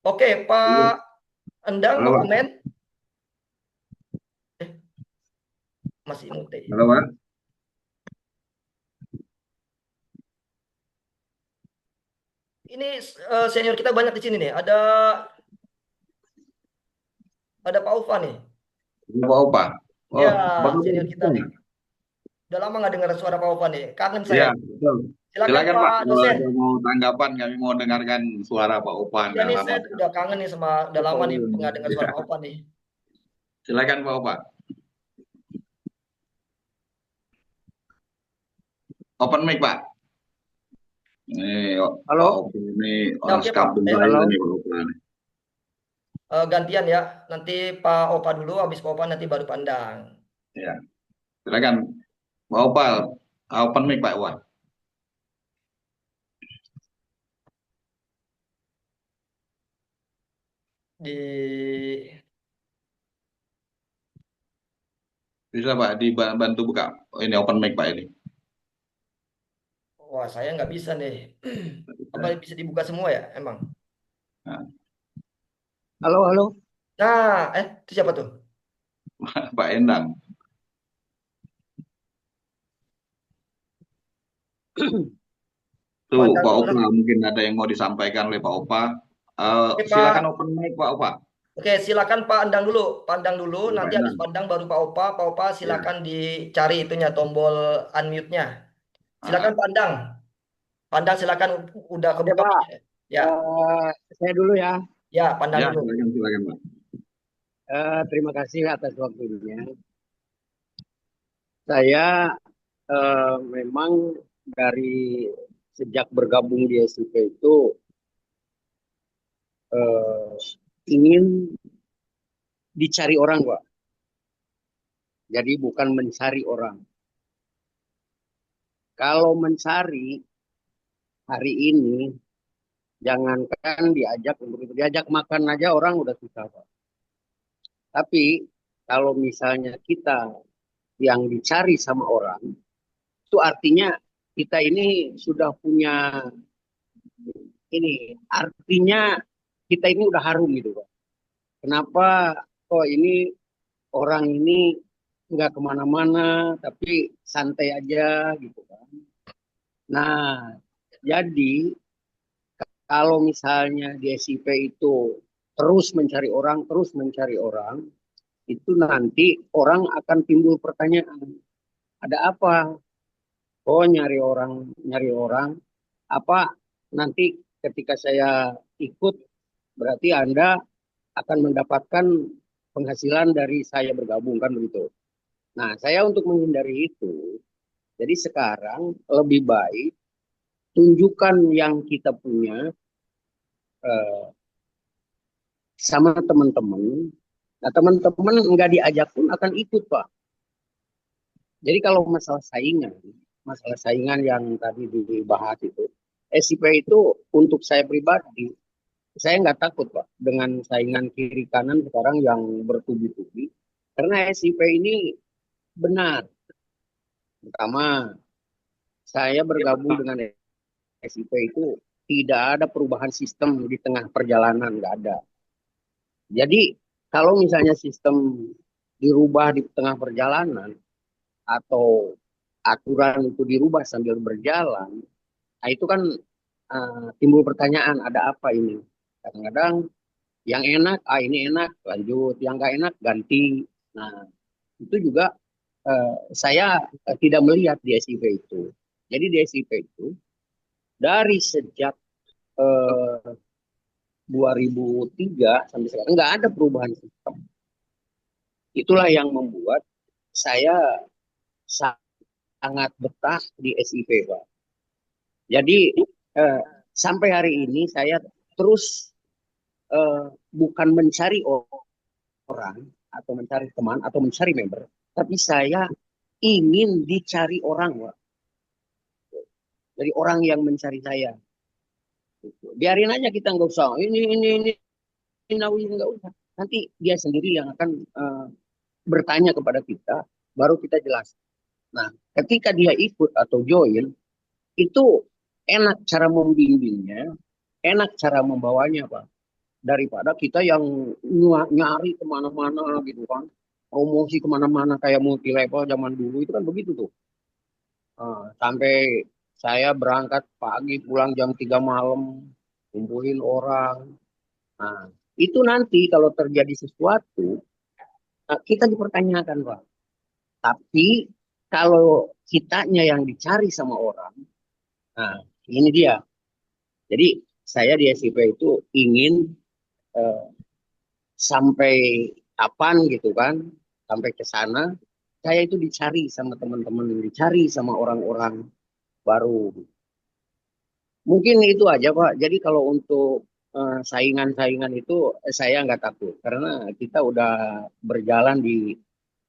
Oke, Pak Endang Halo, mau Pak. komen? Eh, masih mute. Halo, Pak. Ini senior kita banyak di sini nih. Ada Pak Ufa nih. Apa, Opa? Ya, Oh, Pak Kamu senior kita nih. Udah lama nggak dengar suara Pak Ufa nih. Kangen saya. Ya, betul. Silakan Silakan, Pak Pak. Kalau dosen. ada mau tanggapan, kami mau dengarkan suara Pak Opan Iya yang nih lama. saya udah kangen nih sama udah lama nih nggak dengar suara Pak Ufa nih. Silakan, Pak Opan. Open mic, Pak. Ini Pak Halo? Opan ini Ya orang oke Pak. sekampung Eh, saya Halo? nih, Pak Opan. gantian ya. Nanti Pak Opa dulu, habis Pak Opa nanti baru pandang. Ya, silakan. Pak Opal, open mic, Pak Opan. Di Bisa, Pak, dibantu buka. Oh, ini open mic, Pak, ini. Wah saya nggak bisa nih. Apa bisa dibuka semua ya emang? Nah, Halo, halo? Nah, itu siapa tuh? Pak Endang. Tuh, Pandang Pak dulu Opa, lah. mungkin ada yang mau disampaikan oleh Pak Opa. Oke Silakan Pak. open mic, Pak Opa. Oke, silakan Pak Endang dulu. Pandang dulu, Ya, Pak nanti habis Endang. pandang baru Pak Opa. Pak Opa Ya. silakan dicari itunya tombol unmute-nya. Silakan Ah, Pak Endang. Pandang silakan udah Oke, kebuka Pak. mic-nya. Ya, Saya dulu ya. ya pandang ya, dulu. silakan, Pak. Terima kasih atas waktunya. Saya memang dari sejak bergabung di SIP itu eh, ingin dicari orang, Pak. Jadi bukan mencari orang. Kalau mencari hari ini, jangankan diajak makan aja orang udah susah, Pak. Tapi kalau misalnya kita yang dicari sama orang, itu artinya kita ini sudah punya artinya kita ini udah harum gitu, Pak. Kenapa kok ini orang ini nggak kemana-mana tapi santai aja gitu kan. Nah, jadi kalau misalnya di SIP itu terus mencari orang, itu nanti orang akan timbul pertanyaan, ada apa? Oh, nyari orang, apa nanti ketika saya ikut berarti Anda akan mendapatkan penghasilan dari saya bergabung kan begitu. Nah, saya untuk menghindari itu, jadi sekarang lebih baik tunjukkan yang kita punya eh, sama teman-teman. Nah, teman-teman nggak diajak pun akan ikut, Pak. Jadi kalau masalah saingan yang tadi dibahas itu, SIP itu untuk saya pribadi, saya nggak takut, Pak, dengan saingan kiri kanan sekarang yang bertubi-tubi. Karena SIP ini benar. Pertama, saya bergabung dengan SIP itu tidak ada perubahan sistem di tengah perjalanan, nggak ada. Jadi kalau misalnya sistem dirubah di tengah perjalanan atau aturan itu dirubah sambil berjalan, nah itu kan timbul pertanyaan, ada apa ini? Kadang-kadang yang enak, ini enak, lanjut. Yang nggak enak, ganti. Nah, itu juga saya tidak melihat di SIP itu. Jadi di SIP itu, dari sejak eh, 2003 sampai sekarang, nggak ada perubahan sistem. Itulah yang membuat saya sangat betah di SIP, Pak. Jadi, sampai hari ini saya terus bukan mencari orang atau mencari teman atau mencari member, tapi saya ingin dicari orang, Pak. Dari orang yang mencari saya. Biarin aja, kita nggak usah ini nggak usah. Nanti dia sendiri yang akan bertanya kepada kita, baru kita jelas. Nah, ketika dia ikut atau join, itu enak cara membimbingnya, enak cara membawanya, Pak. Daripada kita yang nyari kemana-mana gitu kan, promosi kemana-mana kayak multi level zaman dulu itu kan begitu tuh. Sampai saya berangkat pagi pulang jam 3 malam, kumpulin orang. Nah, itu nanti kalau terjadi sesuatu, kita dipertanyakan, Pak. Tapi kalau kitanya yang dicari sama orang, nah ini dia. Jadi saya di SIP itu ingin eh, sampai kapan gitu kan, sampai ke sana, saya itu dicari sama teman-teman, dicari sama orang-orang baru. Mungkin itu aja, Pak. Jadi kalau untuk saingan-saingan itu saya nggak takut karena kita udah berjalan di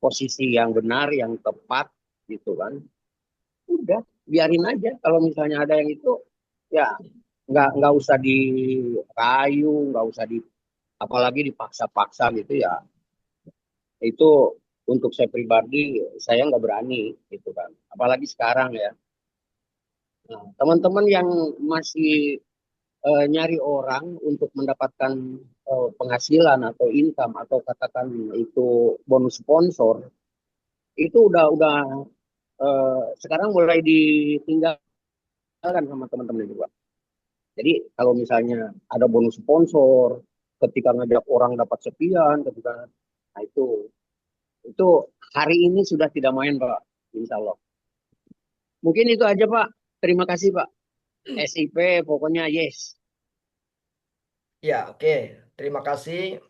posisi yang benar, yang tepat gitu kan. Udah biarin aja. Kalau misalnya ada yang itu, ya nggak usah dirayu, nggak usah apalagi dipaksa-paksa gitu ya. Itu untuk saya pribadi, saya nggak berani gitu kan. Apalagi sekarang ya. Nah, teman-teman yang masih nyari orang untuk mendapatkan penghasilan atau income atau katakan itu bonus sponsor, itu udah sekarang mulai ditinggalkan sama teman-teman juga. Jadi kalau misalnya ada bonus sponsor, ketika ngajak orang dapat sekian, ketika nah itu hari ini sudah tidak main, Pak, Insya Allah. Mungkin itu aja, Pak. Terima kasih, Pak. SIP pokoknya yes. Ya, oke. Terima kasih.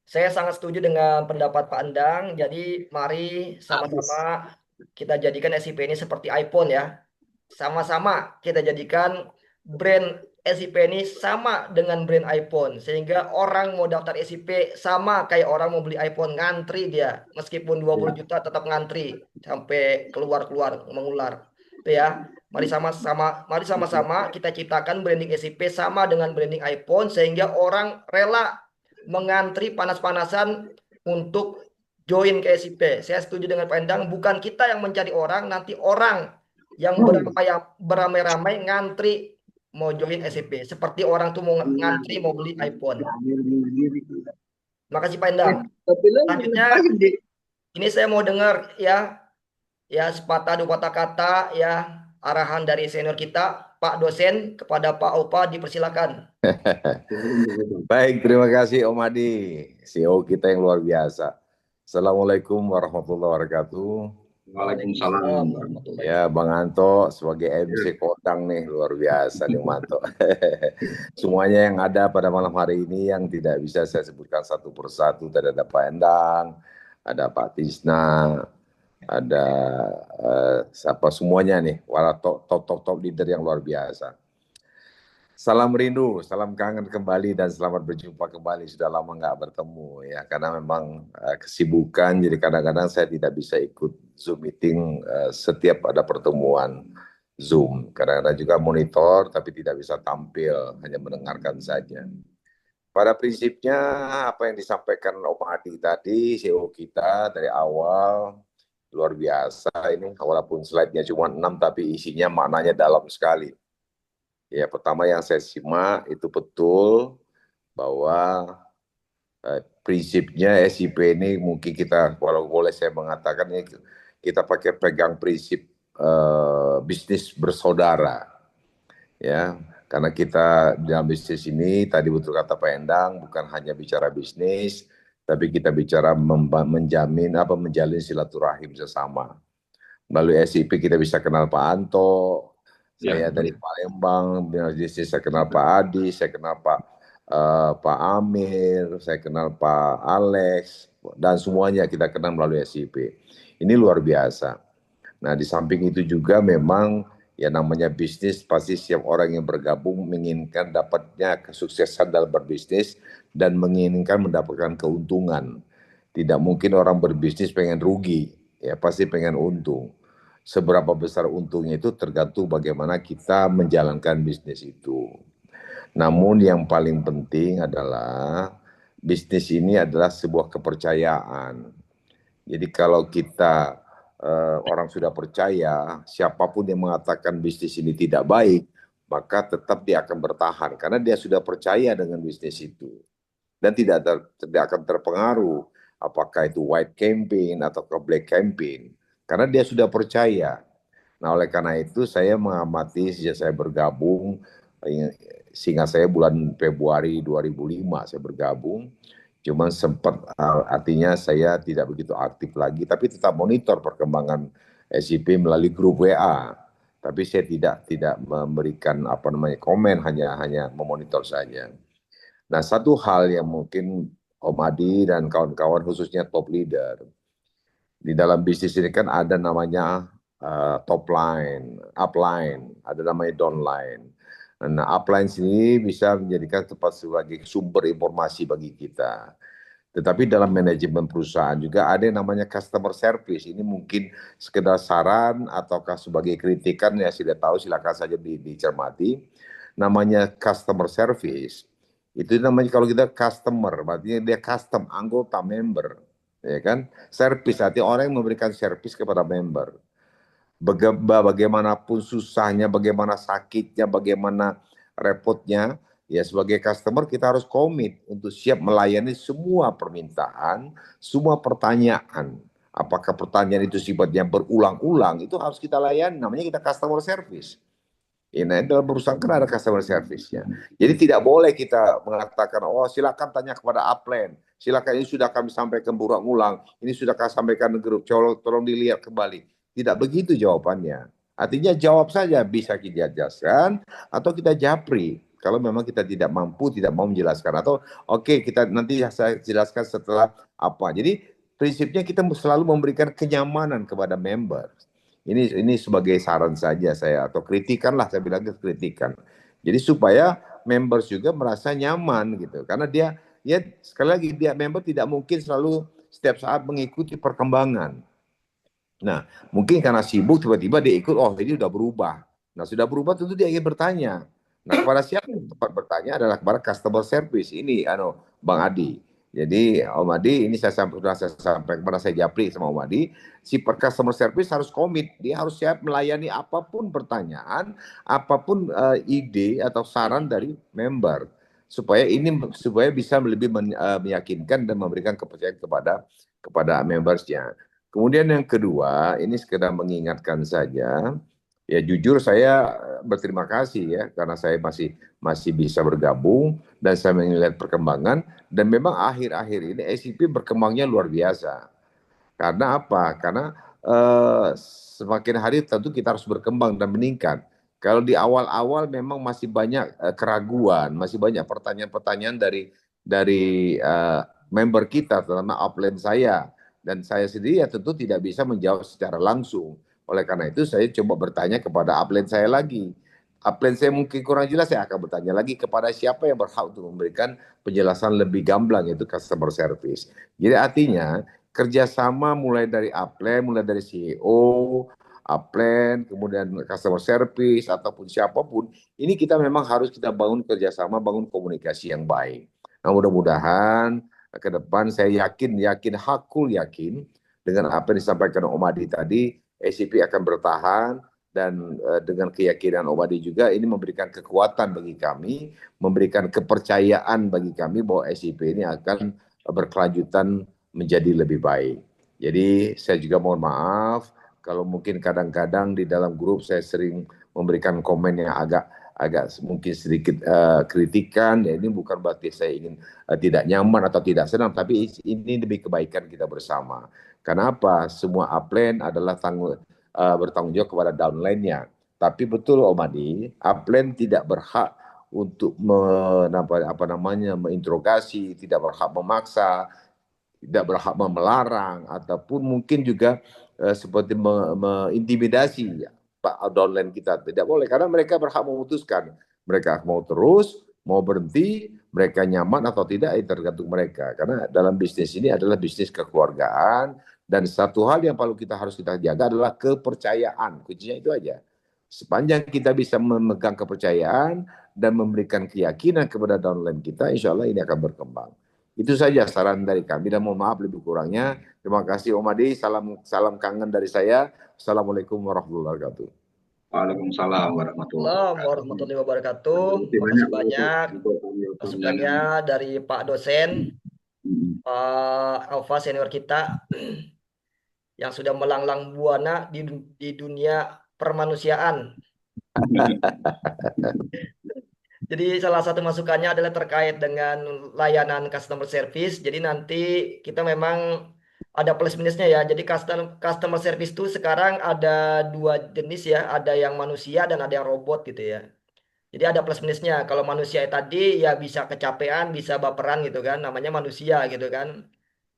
Saya sangat setuju dengan pendapat Pak Andang. Jadi, mari Habis. sama-sama kita jadikan SIP ini seperti iPhone ya. Sama-sama kita jadikan brand SIP ini sama dengan brand iPhone. Sehingga orang mau daftar SIP sama kayak orang mau beli iPhone. Ngantri dia. Meskipun 20 juta tetap ngantri. Sampai keluar-keluar, mengular. Itu ya. Mari sama-sama kita ciptakan branding SIP sama dengan branding iPhone. Sehingga orang rela mengantri panas-panasan untuk join ke SIP. Saya setuju dengan Pak Endang, bukan kita yang mencari orang, nanti orang yang beramai-ramai ngantri mau join SIP. Seperti orang tuh mau ngantri mau beli iPhone. Makasih Pak Endang. Selanjutnya ini saya mau dengar ya sepatah dua patah kata ya arahan dari senior kita Pak dosen kepada Pak Opa, dipersilakan. Baik, terima kasih Om Adi, CEO kita yang luar biasa. Assalamualaikum warahmatullahi wabarakatuh. Waalaikumsalam. Ya, Bang Anto sebagai MC Kodang nih, luar biasa nih Manto. Semuanya yang ada pada malam hari ini yang tidak bisa saya sebutkan satu persatu. Tadi ada Pak Endang, ada Pak Tisna, ada siapa semuanya nih, para top leader yang luar biasa. Salam rindu, salam kangen kembali dan selamat berjumpa kembali. Sudah lama nggak bertemu ya, karena memang kesibukan. Jadi kadang-kadang saya tidak bisa ikut Zoom meeting setiap ada pertemuan Zoom. Kadang-kadang juga monitor, tapi tidak bisa tampil, hanya mendengarkan saja. Pada prinsipnya apa yang disampaikan Om Adi tadi, CEO kita dari awal luar biasa. Ini walaupun slide-nya cuma 6, tapi isinya maknanya dalam sekali. Ya, pertama yang saya simak itu betul bahwa prinsipnya SIP ini mungkin kita, kalau boleh saya mengatakan, ini kita pakai pegang prinsip bisnis bersaudara, ya. Karena kita dalam bisnis ini, tadi betul kata Pak Endang, bukan hanya bicara bisnis, tapi kita bicara menjalin silaturahim sesama. Melalui SIP kita bisa kenal Pak Anto, saya dari Palembang, bisnis saya kenal Pak Adi, saya kenal Pak Amir, saya kenal Pak Alex, dan semuanya kita kenal melalui SIP. Ini luar biasa. Nah, di samping itu juga memang ya namanya bisnis, pasti setiap orang yang bergabung menginginkan dapatnya kesuksesan dalam berbisnis dan menginginkan mendapatkan keuntungan. Tidak mungkin orang berbisnis pengen rugi, ya pasti pengen untung. Seberapa besar untungnya itu tergantung bagaimana kita menjalankan bisnis itu. Namun yang paling penting adalah bisnis ini adalah sebuah kepercayaan. Jadi kalau kita orang sudah percaya, siapapun yang mengatakan bisnis ini tidak baik, maka tetap dia akan bertahan karena dia sudah percaya dengan bisnis itu dan tidak akan terpengaruh apakah itu white campaign atau ke black campaign karena dia sudah percaya. Nah, oleh karena itu saya mengamati sejak saya bergabung, sehingga saya bulan Februari 2005 saya bergabung. Cuman sempat artinya saya tidak begitu aktif lagi, tapi tetap monitor perkembangan SIP melalui grup WA. Tapi saya tidak memberikan komen, hanya memonitor saja. Nah, satu hal yang mungkin Om Adi dan kawan-kawan khususnya top leader di dalam bisnis ini kan ada namanya top line, upline, ada namanya downline. Nah, upline sini bisa menjadikan tempat sebagai sumber informasi bagi kita. Tetapi dalam manajemen perusahaan juga ada yang namanya customer service. Ini mungkin sekedar saran ataukah sebagai kritikan, ya sudah tahu, silakan saja dicermati. Namanya customer service. Itu namanya kalau kita customer, berarti dia custom, anggota, member. Ya kan? Service, artinya orang yang memberikan service kepada member. Bagaimanapun susahnya, bagaimana sakitnya, bagaimana repotnya, ya sebagai customer kita harus komit untuk siap melayani semua permintaan, semua pertanyaan. Apakah pertanyaan itu sifatnya berulang-ulang, itu harus kita layani, namanya kita customer service. Ini dalam perusahaan kan ada customer service-nya. Jadi tidak boleh kita mengatakan, oh silakan tanya kepada upline, silakan ini sudah kami sampaikan berulang-ulang, ini sudah kami sampaikan ke grup, tolong dilihat kembali. Tidak begitu jawabannya. Artinya jawab saja, bisa kita jelaskan atau kita japri. Kalau memang kita tidak mampu, tidak mau menjelaskan. Atau oke, kita nanti saya jelaskan setelah apa. Jadi prinsipnya kita selalu memberikan kenyamanan kepada member. Ini sebagai saran saja saya, atau kritikan lah, saya bilang kritikan. Jadi supaya members juga merasa nyaman gitu. Karena dia sekali lagi, dia member tidak mungkin selalu setiap saat mengikuti perkembangan. Nah, mungkin karena sibuk tiba-tiba dia ikut, oh ini sudah berubah. Nah, sudah berubah tentu dia ingin bertanya. Nah, kepada siapa yang tepat bertanya adalah kepada customer service. Ini Bang Adi. Jadi Om Adi, ini saya sampaikan kepada saya japri sama Om Adi, si customer service harus komit, dia harus siap melayani apapun pertanyaan, apapun ide atau saran dari member, supaya bisa lebih meyakinkan dan memberikan kepercayaan kepada membersnya. Kemudian yang kedua, ini sekedar mengingatkan saja, ya jujur saya berterima kasih ya, karena saya masih bisa bergabung dan saya melihat perkembangan, dan memang akhir-akhir ini SIP berkembangnya luar biasa. Karena apa? Karena semakin hari tentu kita harus berkembang dan meningkat. Kalau di awal-awal memang masih banyak keraguan, masih banyak pertanyaan-pertanyaan dari member kita, terutama upline saya. Dan saya sendiri ya tentu tidak bisa menjawab secara langsung. Oleh karena itu saya coba bertanya kepada upline saya lagi. Upline saya mungkin kurang jelas, saya akan bertanya lagi kepada siapa yang berhak untuk memberikan penjelasan lebih gamblang, yaitu customer service. Jadi artinya kerjasama mulai dari upline, mulai dari CEO, upline, kemudian customer service ataupun siapapun, ini kita memang harus kita bangun kerjasama, bangun komunikasi yang baik. Nah, mudah-mudahan ke depan saya yakin dengan apa yang disampaikan Om Adi tadi, SIP akan bertahan, dan dengan keyakinan Om Adi juga ini memberikan kekuatan bagi kami, memberikan kepercayaan bagi kami bahwa SIP ini akan berkelanjutan menjadi lebih baik. Jadi saya juga mohon maaf kalau mungkin kadang-kadang di dalam grup saya sering memberikan komen yang agak mungkin sedikit kritikan. Ya, ini bukan berarti saya ingin tidak nyaman atau tidak senang, tapi ini demi kebaikan kita bersama. Kenapa? Semua upline adalah bertanggung jawab kepada downline-nya. Tapi betul Om Adi, upline tidak berhak untuk menginterogasi, tidak berhak memaksa, tidak berhak melarang, ataupun mungkin juga seperti mengintimidasi Pak downline kita. Tidak boleh, karena mereka berhak memutuskan. Mereka mau terus, mau berhenti, mereka nyaman atau tidak, tergantung mereka. Karena dalam bisnis ini adalah bisnis kekeluargaan, dan satu hal yang perlu harus kita jaga adalah kepercayaan. Kuncinya itu aja. Sepanjang kita bisa memegang kepercayaan dan memberikan keyakinan kepada downline kita, insya Allah ini akan berkembang. Itu saja saran dari kami, dan mohon maaf lebih kurangnya. Terima kasih Om Adi, salam kangen dari saya. Assalamualaikum warahmatullahi wabarakatuh. Waalaikumsalam warahmatullahi wabarakatuh. Terima kasih banyak masukannya dari Pak dosen, Pak Alfa senior kita yang sudah melanglang buana di dunia permanusiaan. Jadi salah satu masukannya adalah terkait dengan layanan customer service. Jadi nanti kita memang ada plus minusnya ya. Jadi customer service itu sekarang ada dua jenis ya. Ada yang manusia dan ada yang robot gitu ya. Jadi ada plus minusnya. Kalau manusia tadi ya bisa kecapean, bisa baperan gitu kan. Namanya manusia gitu kan.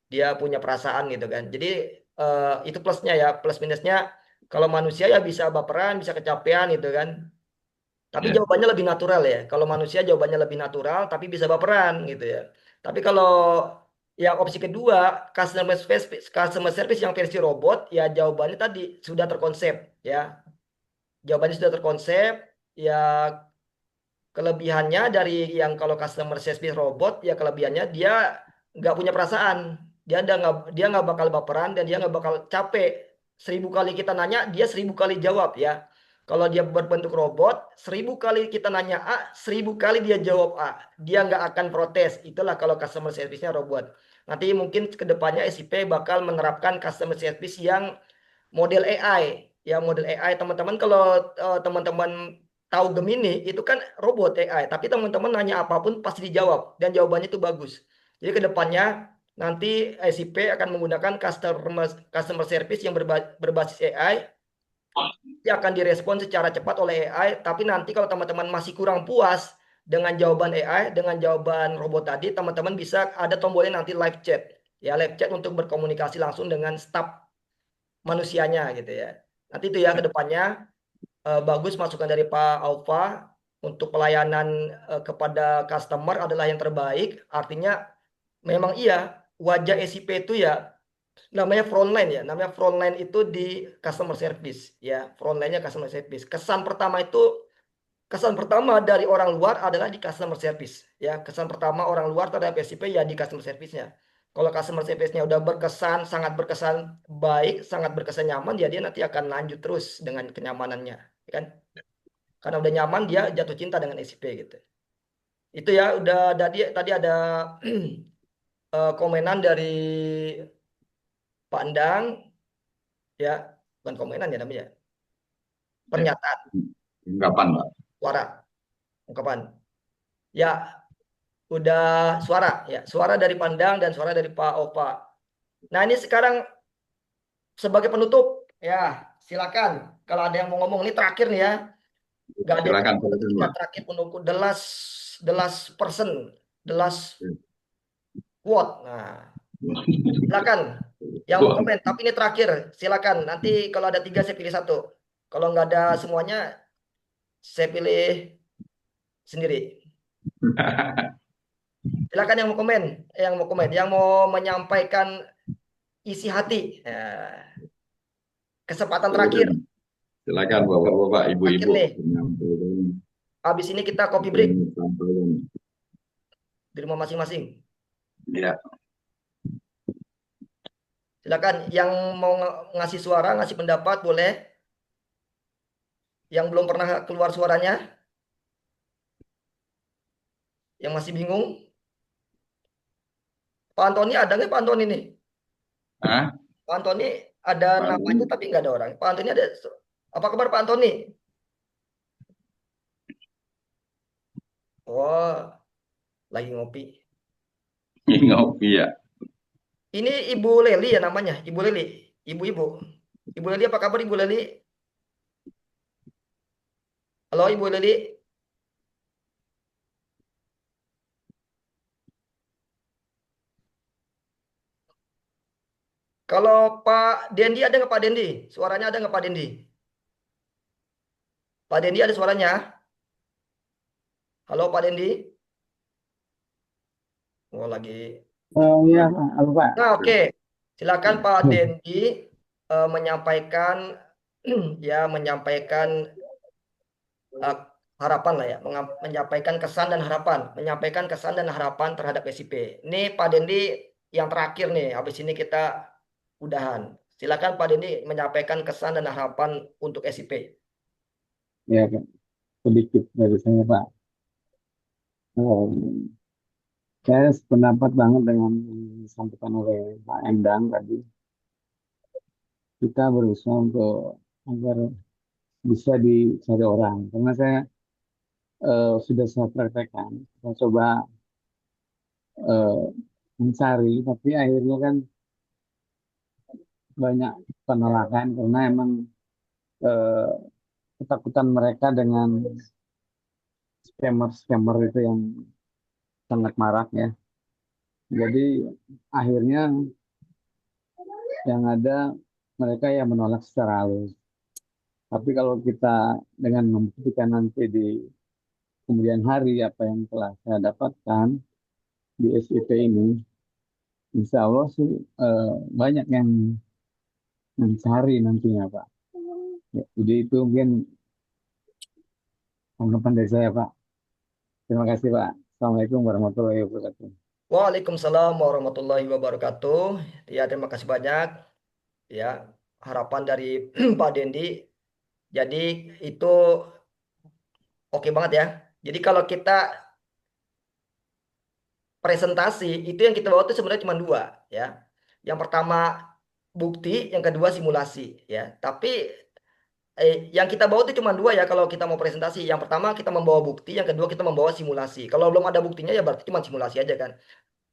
Dia punya perasaan gitu kan. Jadi itu plusnya ya. Plus minusnya kalau manusia ya bisa baperan, bisa kecapean gitu kan. Tapi jawabannya lebih natural ya. Kalau manusia jawabannya lebih natural, tapi bisa baperan gitu ya. Tapi kalau yang opsi kedua, customer service yang versi robot, ya jawabannya tadi sudah terkonsep ya. Jawabannya sudah terkonsep, ya kelebihannya dari yang kalau customer service robot, ya kelebihannya dia nggak punya perasaan. Dia nggak bakal baperan dan dia nggak bakal capek. 1000 kali kita nanya, dia 1000 kali jawab ya. Kalau dia berbentuk robot, 1000 kali kita nanya A, 1000 kali dia jawab A. Dia nggak akan protes. Itulah kalau customer service-nya robot. Nanti mungkin kedepannya SIP bakal menerapkan customer service yang model AI. Ya model AI teman-teman kalau teman-teman tahu Gemini itu kan robot AI. Tapi teman-teman nanya apapun pasti dijawab. Dan jawabannya itu bagus. Jadi kedepannya nanti SIP akan menggunakan customer service yang berbasis AI. Dia akan direspon secara cepat oleh AI, tapi nanti kalau teman-teman masih kurang puas dengan jawaban AI, dengan jawaban robot tadi, teman-teman bisa ada tombolnya nanti live chat. Ya, live chat untuk berkomunikasi langsung dengan staf manusianya gitu ya. Nanti itu ya ke depannya bagus masukan dari Pak Alfa untuk pelayanan kepada customer adalah yang terbaik. Artinya memang iya wajah SIP itu ya namanya frontline ya, namanya frontline itu di customer service ya, frontline-nya customer service. Kesan pertama dari orang luar adalah di customer service ya, kesan pertama orang luar terhadap SIP ya di customer service-nya. Kalau customer service-nya udah berkesan, sangat berkesan baik, sangat berkesan nyaman, ya dia nanti akan lanjut terus dengan kenyamanannya, ya kan? Karena udah nyaman dia jatuh cinta dengan SIP gitu. Itu ya udah tadi ada komenan dari Pak Endang ya, bukan komenan ya namanya, pernyataan Ungkapan, Pak. suara ungkapan ya, udah suara dari Pandang dan suara dari Pak Opa. Nah ini sekarang sebagai penutup ya, silakan kalau ada yang mau ngomong. Ini terakhir nih ya, nggak ada Silakan, kita Pak. terakhir penutup the last person, the last quote. Nah silakan yang mau komen, tapi ini terakhir, silakan. Nanti kalau ada 3 saya pilih 1, kalau nggak ada semuanya saya pilih sendiri. Silakan yang mau komen, yang mau menyampaikan isi hati. Nah, kesempatan terakhir. Silakan Bapak-bapak, Ibu-ibu. Habis ini kita kopi break di rumah masing-masing. Ya. Silakan yang mau ngasih suara, ngasih pendapat boleh. Yang belum pernah keluar suaranya, yang masih bingung, Pak Antoni ada nggak Pak Antoni nih? Hah? Pak Antoni ada Pak namanya Antoni? tapi nggak ada orang. Pak Antoni ada. Apa kabar Pak Antoni? Oh, lagi ngopi. Ngopi ya. Ini Ibu Leli ya namanya, Ibu Leli. Ibu-ibu. Ibu Leli apa kabar Ibu Leli? Halo Ibu Leli. Kalau Pak Dendi ada nggak Pak Dendi? Suaranya ada nggak Pak Dendi? Pak Dendi ada suaranya? Halo Pak Dendi. Oh lagi. Oh iya, Pak. Halo, Pak. Nah oke. Silakan Pak Dendi menyampaikan ya menyampaikan harapan lah ya, menyampaikan kesan dan harapan terhadap SIP. Ini Pak Dendi yang terakhir nih, habis ini kita udahan. Silakan Pak Dendi menyampaikan kesan dan harapan untuk SIP. Ya, Pak. Sedikit dari saya, Pak. Saya sependapat banget dengan yang disampaikan oleh Pak Endang tadi. Kita berusaha untuk agar bisa dicari orang. Karena saya sudah saya praktekkan. Saya coba mencari, tapi akhirnya kan banyak penolakan karena emang ketakutan mereka dengan scammer itu yang sangat marak ya. Jadi akhirnya yang ada mereka yang menolak secara halus. Tapi kalau kita dengan membuktikan nanti di kemudian hari apa yang telah saya dapatkan di SIP ini, insya Allah sih banyak yang mencari nantinya Pak. Ya, jadi itu mungkin tanggapan dari saya Pak. Terima kasih Pak. Assalamualaikum warahmatullahi wabarakatuh. Waalaikumsalam warahmatullahi wabarakatuh. Ya terima kasih banyak. Ya harapan dari Pak Dendi. Jadi itu oke banget ya. Jadi kalau kita presentasi itu yang kita bawa itu sebenarnya cuma dua ya. Yang pertama bukti, yang kedua simulasi ya. Tapi yang kita bawa itu cuma dua ya kalau kita mau presentasi. Yang pertama kita membawa bukti, yang kedua kita membawa simulasi. Kalau belum ada buktinya ya berarti cuma simulasi aja kan.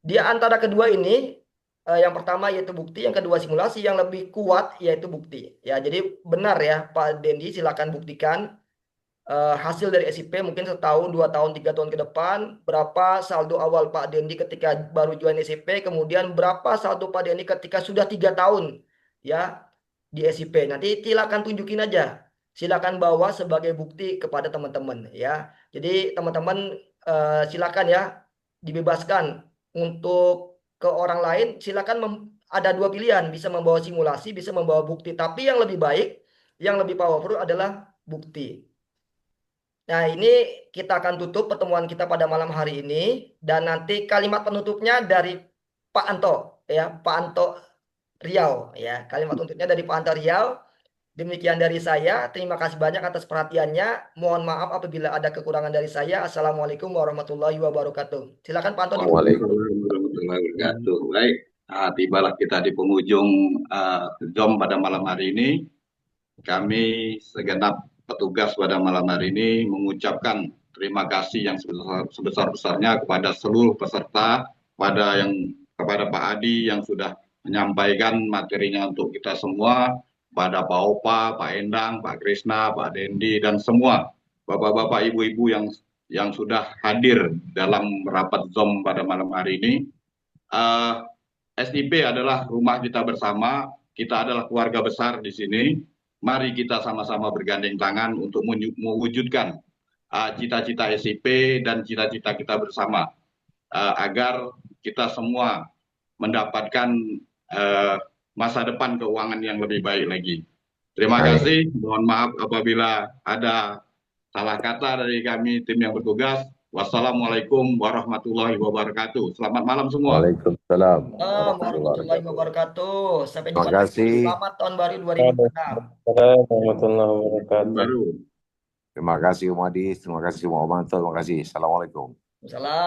Di antara kedua ini yang pertama yaitu bukti, yang kedua simulasi, yang lebih kuat yaitu bukti. Ya, jadi benar ya Pak Dendi, silakan buktikan hasil dari SIP mungkin setahun, 2 tahun, 3 tahun ke depan, berapa saldo awal Pak Dendi ketika baru join SIP, kemudian berapa saldo Pak Dendi ketika sudah 3 tahun ya di SIP. Nanti silakan tunjukin aja, silakan bawa sebagai bukti kepada teman-teman ya. Jadi teman-teman silakan ya dibebaskan untuk ke orang lain, silakan ada dua pilihan, bisa membawa simulasi, bisa membawa bukti, tapi yang lebih baik, yang lebih powerful adalah bukti. Nah, ini kita akan tutup pertemuan kita pada malam hari ini dan nanti kalimat penutupnya dari Pak Anto ya, Pak Anto Riau ya. Kalimat penutupnya dari Pak Anto Riau. Demikian dari saya. Terima kasih banyak atas perhatiannya. Mohon maaf apabila ada kekurangan dari saya. Assalamualaikum warahmatullahi wabarakatuh. Silakan Pak Anto. Waalaikumsalam warahmatullahi wabarakatuh. Baik, tibalah kita di penghujung Zoom pada malam hari ini. Kami segenap petugas pada malam hari ini mengucapkan terima kasih yang sebesar-besarnya kepada seluruh peserta, kepada Pak Adi yang sudah menyampaikan materinya untuk kita semua, pada Pak Opa, Pak Endang, Pak Krisna, Pak Dendi, dan semua bapak-bapak, ibu-ibu yang sudah hadir dalam rapat Zoom pada malam hari ini. SIP adalah rumah kita bersama, kita adalah keluarga besar di sini. Mari kita sama-sama bergandeng tangan untuk mewujudkan cita-cita SIP dan cita-cita kita bersama agar kita semua mendapatkan masa depan keuangan yang lebih baik lagi. Terima kasih. Mohon maaf apabila ada salah kata dari kami tim yang bertugas. Wassalamualaikum warahmatullahi wabarakatuh. Selamat malam semua. Waalaikumsalam warahmatullahi wabarakatuh. Sampai jumpa Terima kasih. Selamat tahun baru 2026. Warahmatullahi wabarakatuh. Terima kasih Umadi, terima kasih Muhammad, terima kasih. Assalamualaikum. Salam.